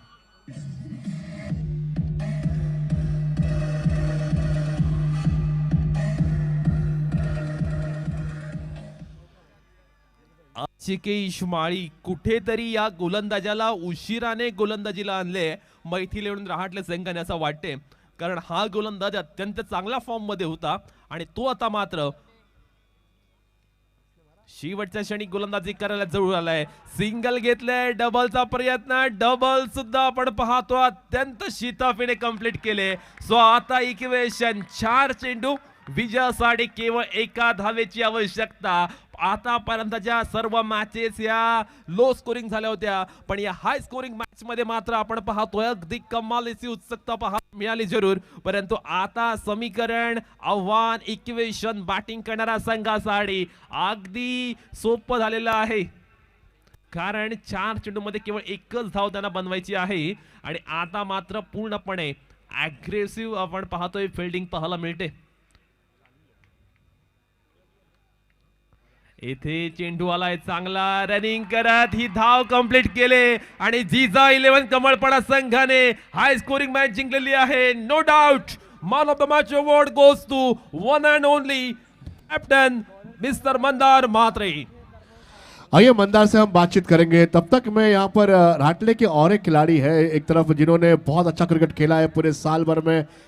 Ashikesh Mali कुठेतरी या गोलंदाजाला उशिराने गोलंदाजीला आणले मैथिली येऊन रहाटले संघाने असं वाटते कारण हा गोलंदाज अत्यंत चांगल्या फॉर्म मध्ये होता आणि तो आता मात्र शेवटच्या क्षणी गोलंदाजी करायला जवळ आलाय. सिंगल घेतलंय. डबलचा प्रयत्न, डबल सुद्धा आपण पाहतो अत्यंत शिताफीने कंप्लीट केले. सो आता इक्वेशन 4 चेंडू विजयासाठी केवळ 1 धावेची आवश्यकता. आतापर्यंतच्या सर्व मॅचेस या लो स्कोरिंग झाल्या होत्या पण या हाय स्कोरिंग मॅच मध्ये मात्र आपण पाहतोय अगदी कमालीची उत्सुकता पाहायला मिळाली जरूर. परंतु आता समीकरण आव्हान इक्वेशन बॅटिंग करणाऱ्या संघासाठी अगदी सोपं झालेलं आहे कारण 4 चेंडू मध्ये केवळ 1च धाव त्यांना बनवायची आहे आणि आता मात्र पूर्णपणे अग्रेसिव्ह आपण पाहतोय फिल्डिंग पाहायला मिळते. येथे चेंडू आलाय चांगला रनिंग करत ही धाव कंप्लीट केले आणि जिजाऊ 11 कमळपडा संघाने हाय स्कोरिंग मॅच जिंकलेली आहे. No doubt man of the match award goes to one and only captain mister Mandar Mhatre. आइए मंदार से हम बातचीत करेंगे. तब तक मैं यहाँ पर राटले के और एक खिलाड़ी है एक तरफ जिन्होंने बहुत अच्छा क्रिकेट खेला है पूरे साल भर में